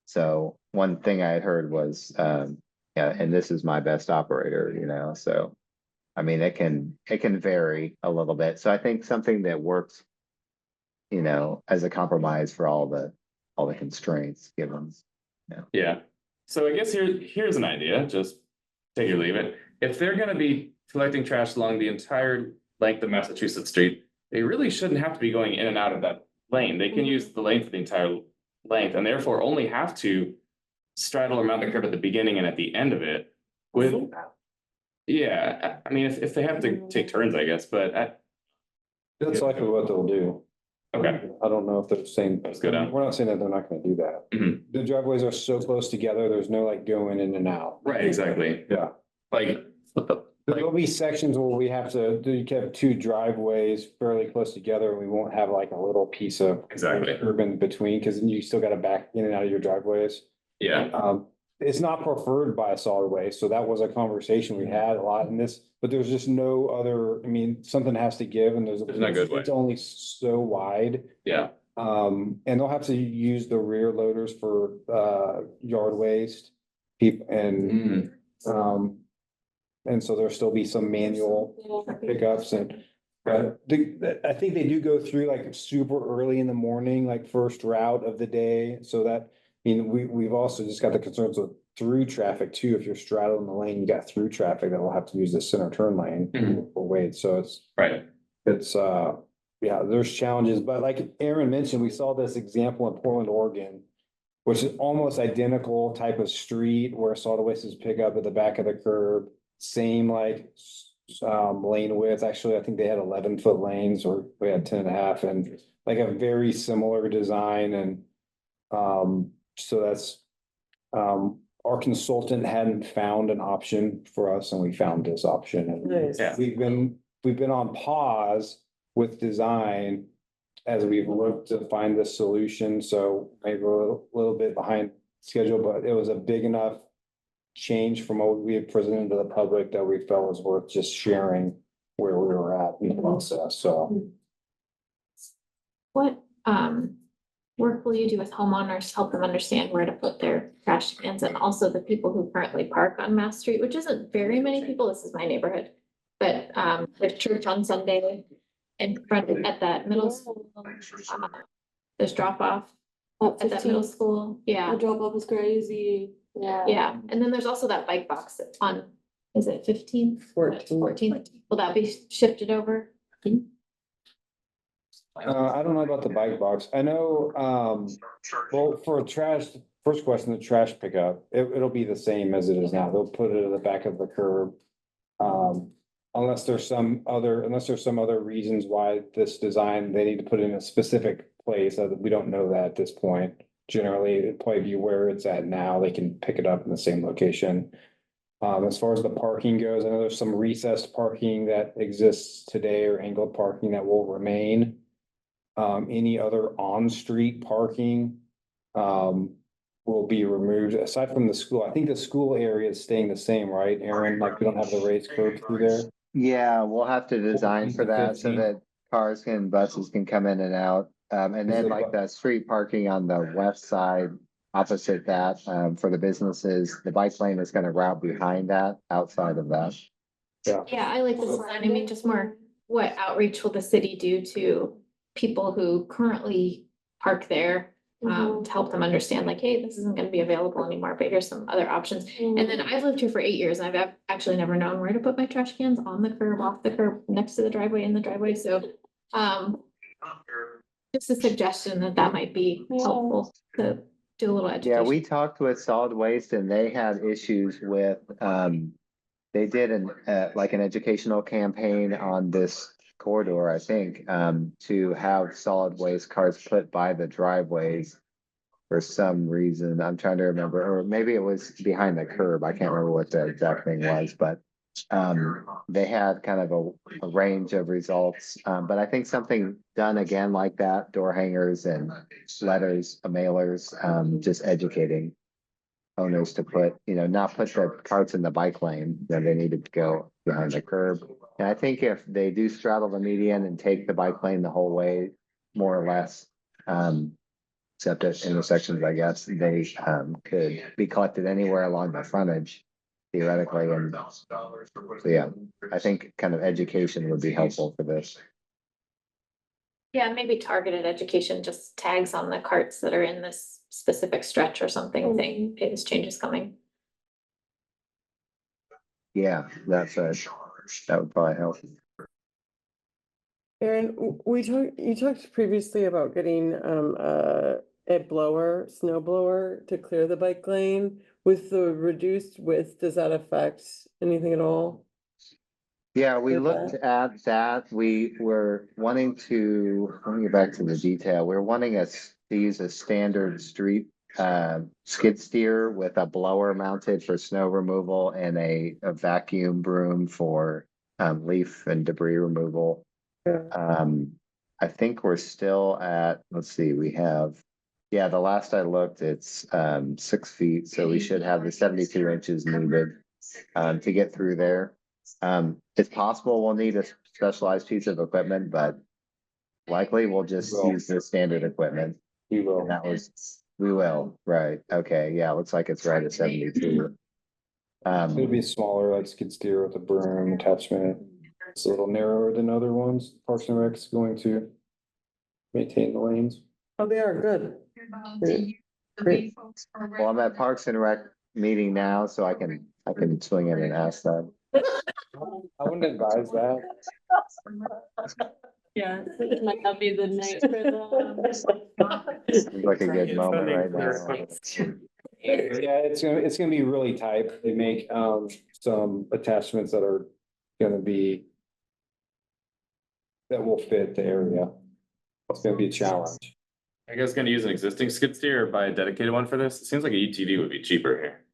So one thing I had heard was, yeah, and this is my best operator, so. I mean, it can vary a little bit. So I think something that works, as a compromise for all the constraints given. Yeah. So I guess here's an idea, just take it or leave it. If they're gonna be collecting trash along the entire length of Massachusetts Street, they really shouldn't have to be going in and out of that lane. They can use the lane for the entire length and therefore only have to straddle or mount the curb at the beginning and at the end of it with. Yeah, I mean, if they have to take turns, I guess, but That's likely what they'll do. okay, I don't know if they're saying, That's good, we're not saying that they're not gonna do that. Mhm. The driveways are so close together, there's no like going in and out. Right, exactly. Yeah. Like, There'll be sections where we have to, you can have two driveways fairly close together and we won't have like a little piece of. Exactly. Curb in between, cause then you still gotta back in and out of your driveways. yeah, It's not preferred by a solid waste, so that was a conversation we had a lot in this, but there's just no other, I mean, something has to give and there's. no good way. It's only so wide. yeah, And they'll have to use the rear loaders for yard waste. And so there'll still be some manual pickups but I think they do go through like super early in the morning, like first route of the day, so that. I mean, we've also just got the concerns with through traffic too. If you're straddling the lane, you got through traffic that will have to use the center turn lane for wait. So right. Yeah, there's challenges, but like Aaron mentioned, we saw this example in Portland, Oregon, which is almost identical type of street where solid waste is pick up at the back of the curb, same like lane width. Actually, I think they had 11-foot lanes or we had 10.5 and like a very similar design and so that's our consultant hadn't found an option for us and we found this option and Nice. Yeah. we've been on pause with design as we've looked to find this solution. So maybe we're a little bit behind schedule, but it was a big enough change from what we had presented to the public that we felt was worth just sharing where we were at in the process. So What work will you do with homeowners to help them understand where to put their trash cans and also the people who currently park on Mass Street, which isn't very many people, this is my neighborhood. But with church on Sunday in front at that middle school, there's drop off at that middle school, yeah. The drop off is crazy. Yeah. Yeah, and then there's also that bike box on, is it 15th? 14th, will that be shifted over? I don't know about the bike box. I know, well, for trash, first question, the trash pickup, it'll be the same as it is now. They'll put it at the back of the curb. Unless there's some other reasons why this design, they need to put it in a specific place. We don't know that at this point. Generally, it'd probably be where it's at now. They can pick it up in the same location. As far as the parking goes, I know there's some recessed parking that exists today or angled parking that will remain. Any other on-street parking will be removed aside from the school. I think the school area is staying the same, right, Aaron? Like we don't have the raised curb through there. Yeah, we'll have to design for that so that buses can come in and out. And then like the street parking on the west side opposite that, for the businesses, the bike lane is gonna route behind that, outside of that. Yeah, I like this design. I mean, just more, what outreach will the city do to people who currently park there? To help them understand like, hey, this isn't gonna be available anymore, but here's some other options. And then I've lived here for 8 years and I've actually never known where to put my trash cans, on the curb, off the curb, next to the driveway, in the driveway, so. Just a suggestion that might be helpful to do a little Yeah, education. we talked with solid waste and they had issues with, they did like an educational campaign on this corridor, I think, to have solid waste carts put by the driveways for some reason. I'm trying to remember, or maybe it was behind the curb. I can't remember what the exact thing was, but they had kind of a range of results. But I think something done again like that, door hangers and letters, mailers, just educating owners to put, not put the carts in the bike lane, then they needed to go behind the curb. And I think if they do straddle the median and take the bike lane the whole way, more or less, except at intersections, I guess, they could be collected anywhere along the frontage theoretically. And so, yeah, I think kind of education would be helpful for this. Yeah, maybe targeted education, just tags on the carts that are in this specific stretch or something, saying, hey, this change is coming. Yeah, that would probably help. Aaron, you talked previously about getting a snow blower to clear the bike lane. With the reduced width, does that affect anything at all? Yeah, we With looked at that. We were wanting to, let me get back to the detail. We're wanting us to use a standard street skid steer with a blower mounted for snow removal and a vacuum broom for leaf and debris removal. Yeah. I think we're still at, let's see, the last I looked, it's 6 feet, so we should have the 72 inches needed to get through there. It's possible we'll need a specialized piece of equipment, but likely we'll just use the standard equipment. We will. We will, right, okay, yeah, looks like it's right at 72. It'll be smaller, like skid steer with a broom attachment. It's a little narrower than other ones. Parks and Rec's going to maintain the lanes. Oh, they are good. Great. Well, I'm at Parks and Rec meeting now, so I can swing in and ask them. I wouldn't advise that. Yeah, it might not be the night for them. Seems like a good moment right now. Yeah, it's gonna be really tight. They make some attachments that are gonna be that will fit the area. It's gonna be a challenge. Are you guys gonna use an existing skid steer or buy a dedicated one for this? It seems like a UTV would be cheaper here.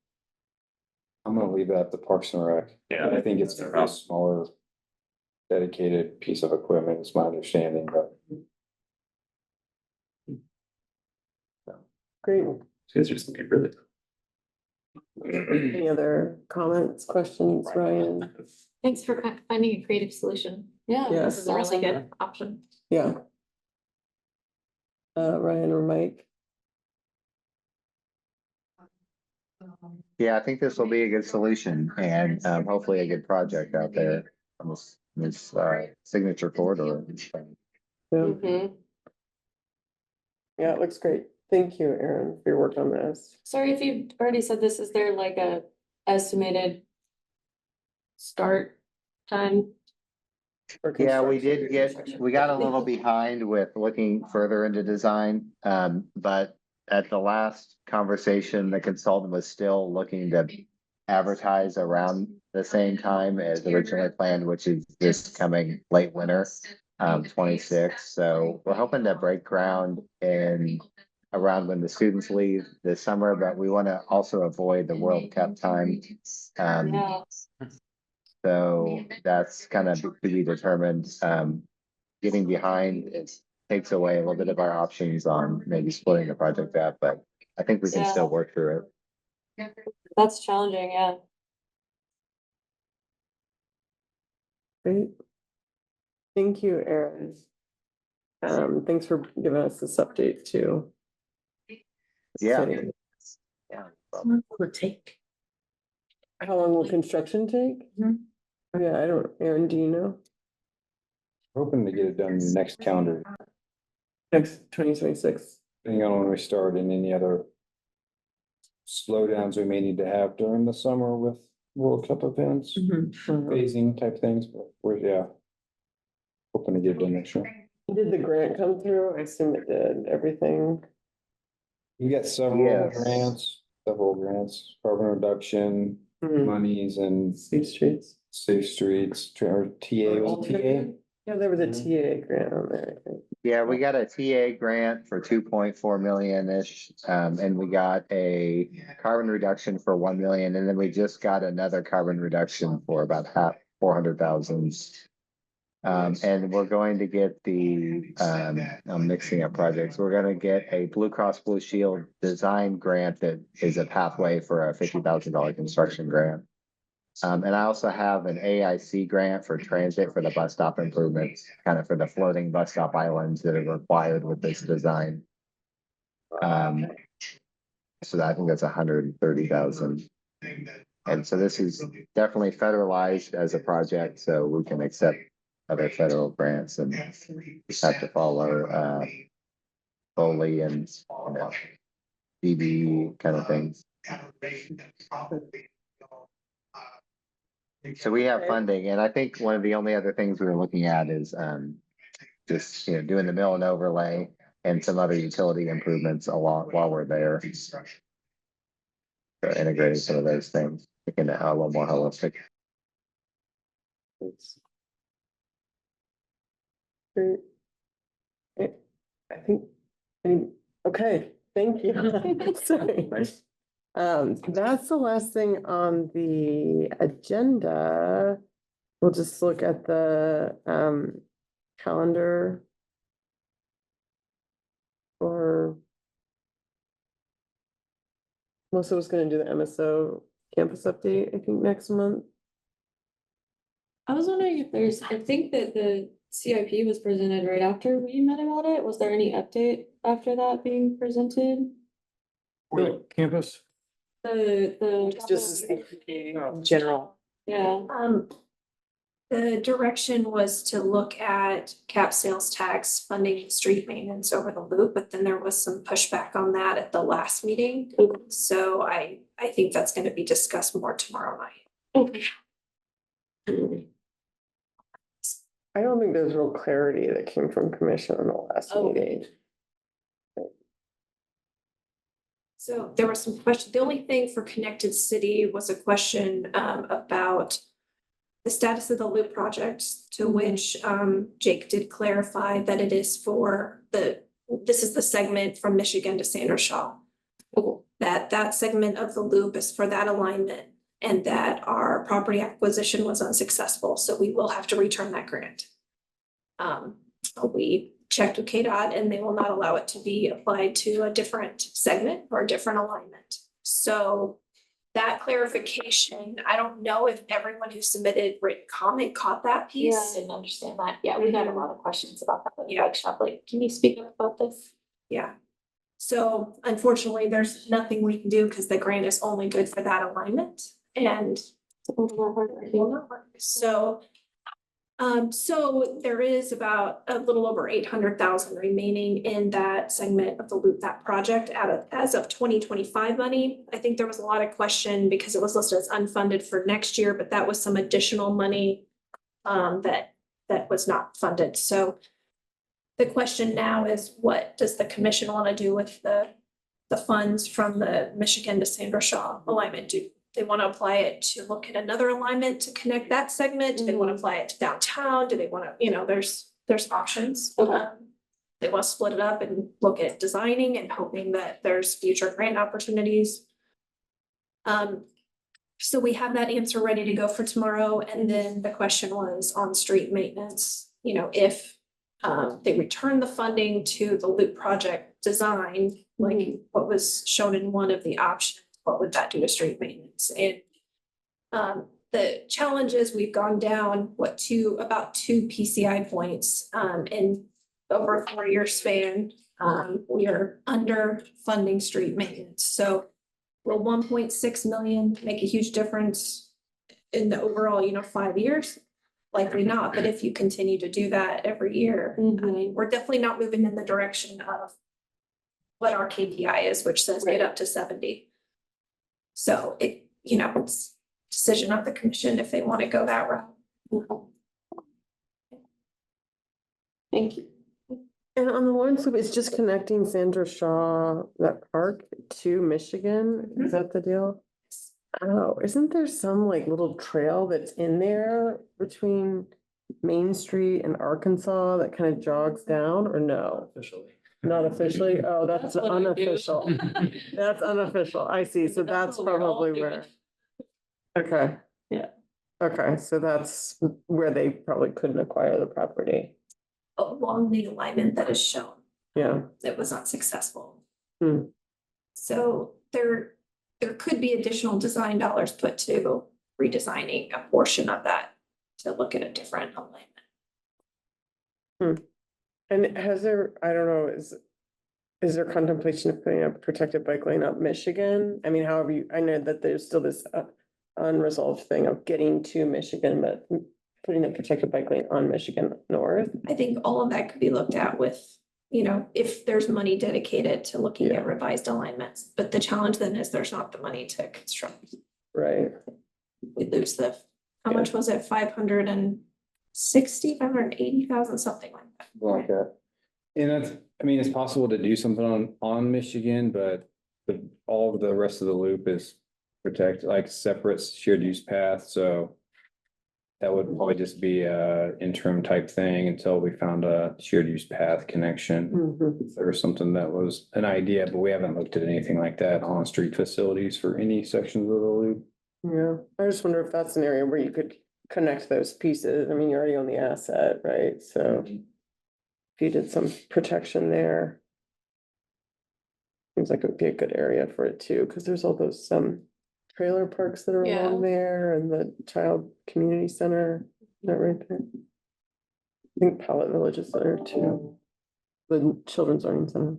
I'm gonna leave that to Parks and Rec. Yeah. I think it's gonna be a smaller dedicated piece of equipment, is my understanding, but Great. These are just gonna be really. Any other comments, questions, Ryan? Thanks for finding a creative solution. Yeah. Yeah. This is a really good option. Yeah. Ryan or Mike? Yeah, I think this will be a good solution and hopefully a good project out there on this signature corridor. Yeah. Yeah, it looks great. Thank you, Aaron, for your work on this. Sorry if you already said this, is there like a estimated start time? Yeah, we got a little behind with looking further into design, but at the last conversation, the consultant was still looking to advertise around the same time as originally planned, which is this coming late winter, 26. So we're hoping to break ground in around when the students leave this summer, but we want to also avoid the World Cup time. Yeah. So that's kind of to be determined. Getting behind, it takes away a little bit of our options on maybe splitting the project up, but I think we can Yeah. still work through it. That's challenging, yeah. Great. Thank you, Aaron. Thanks for giving us this update too. Yeah. Exciting. Would take. How long will construction take? Yeah, I don't, Aaron, do you know? Hoping to get it done next calendar, Next 2026. depending on when we start and any other slowdowns we may need to have during the summer with World Cup events, phasing type things, but we're, yeah. Hoping to get it done next year. Did the grant come through? I assume it did, everything. We got Yes. several grants, carbon reduction, monies and Safe streets. safe streets, or TA, was it TA? Yeah, there was a TA grant on there, I think. Yeah, we got a TA grant for 2.4 million-ish, and we got a carbon reduction for 1 million, and then we just got another carbon reduction for about 400,000. And we're going to get I'm mixing up projects. We're gonna get a Blue Cross Blue Shield design grant that is a pathway for a $50,000 construction grant. And I also have an AIC grant for transit for the bus stop improvements, kind of for the floating bus stop islands that are required with this design. So I think that's 130,000. And so this is definitely federalized as a project, so we can accept other federal grants and just have to follow Foley and DB kind of things. So we have funding, and I think one of the only other things we were looking at is just, doing the mill and overlay and some other utility improvements along while we're there. So integrating some of those things, making it a little more holistic. Great. I think, okay, thank you. Sorry. That's the last thing on the agenda. We'll just look at the calendar for Melissa was gonna do the MSO campus update, I think, next month. I was wondering if I think that the CIP was presented right after we met about it. Was there any update after that being presented? For campus? Just general. Yeah. The direction was to look at cap sales tax funding street maintenance over the loop, but then there was some pushback on that at the last meeting. So I think that's gonna be discussed more tomorrow night. I don't think there's real clarity that came from commission in the last meeting. So there was some question, the only thing for Connected City was a question about the status of the loop project, to which Jake did clarify that it is for this is the segment from Michigan to Sanders Shaw. That segment of the loop is for that alignment, and that our property acquisition was unsuccessful, so we will have to return that grant. We checked with KDOT and they will not allow it to be applied to a different segment or a different alignment. So that clarification, I don't know if everyone who submitted written comment caught that piece. Yeah, I didn't understand that. Yeah, we got a lot of questions about that. Yeah. Workshop, like, can you speak up about this? Yeah. So unfortunately, there's nothing we can do because the grant is only good for that alignment, and so there is about a little over 800,000 remaining in that segment of the loop, that project as of 2025 money. I think there was a lot of question because it was listed as unfunded for next year, but that was some additional money that was not funded. So the question now is, what does the commission want to do with the funds from the Michigan to Sanders Shaw alignment? Do they want to apply it to look at another alignment to connect that segment? Do they want to apply it to downtown? Do they want to, there's options. They want to split it up and look at designing and hoping that there's future grant opportunities. So we have that answer ready to go for tomorrow. And then the question was on street maintenance, if they return the funding to the loop project design, like what was shown in one of the options, what would that do to street maintenance? And the challenge is we've gone down about two PCI points in over a 4-year span. We are under funding street maintenance. So will 1.6 million make a huge difference? in the overall, 5 years? Likely not, but if you continue to do that every year, I mean, we're definitely not moving in the direction of what our KPI is, which says get up to 70. So it's decision of the commission if they want to go that route. Thank you. And on the Lawrence Loop, it's just connecting Sandra Shaw, that park to Michigan, is that the deal? Oh, isn't there some like little trail that's in there between Main Street and Arkansas that kind of jogs down, or no? Officially. Not officially? Oh, that's That's what I do. unofficial. That's unofficial. I see. So that's what we're all probably doing. where. Okay. Yeah. Okay, so that's where they probably couldn't acquire the property. Along the alignment that is shown, Yeah. it was not successful. Hmm. So there could be additional design dollars put to redesigning a portion of that to look at a different alignment. And has there, I don't know, is there contemplation of putting a protected bike lane up Michigan? I mean, however you, I know that there's still this unresolved thing of getting to Michigan, but putting a protected bike lane on Michigan North. I think all of that could be looked at with, if there's money dedicated to looking Yeah. at revised alignments. But the challenge then is there's not the money to construct. Right. We lose how much was it? 580,000, something like that. Like that. And that's, I mean, it's possible to do something on Michigan, but all of the rest of the loop is like separate shared use path, so. That would probably just be a interim type thing until we found a shared use path connection. Mhm. There was something that was an idea, but we haven't looked at anything like that on street facilities for any sections of the loop. Yeah, I just wonder if that's an area where you could connect those pieces. I mean, you're already on the asset, right? So if you did some protection there. Seems like it would be a good area for it too, because there's all those trailer parks that are Yeah. along there and the child community center, that right there. I think Pallet Village is there too. The Children's Learning Center.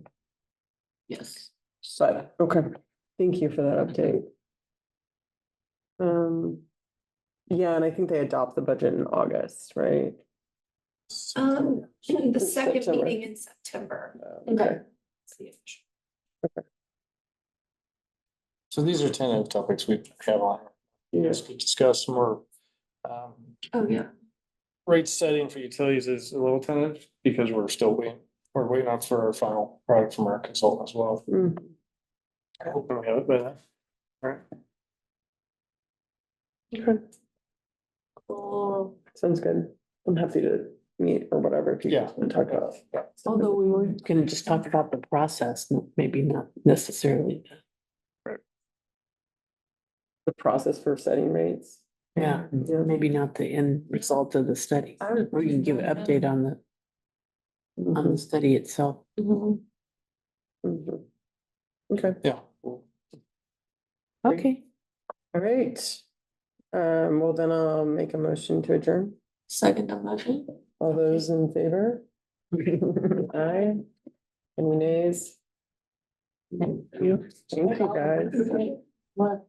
Yes. But, okay, thank you for that update. Yeah, and I think they adopt the budget in August, right? The It's second September. meeting in September. Okay, It's the official. So these are tentative topics we have on. yeah, Let's discuss more. Oh, yeah. Rate setting for utilities is a little tentative because we're still waiting. We're waiting on for our final product from our consultant as well. Mhm. I hope we have it by then. All right. Okay, Cool. sounds good. I'm happy to meet or whatever if you Yeah. guys want to talk about. Although we were gonna just talk about the process, maybe not necessarily. The process for setting rates. Yeah, Yeah. maybe not the end result of the study. Or you can give an update on the Mhm. study itself. Mhm. Okay, Yeah. Okay, all right. Well, then I'll make a motion to adjourn. Second motion. All those in favor? Aye. Any nays? Thank you. Thank you, guys. What?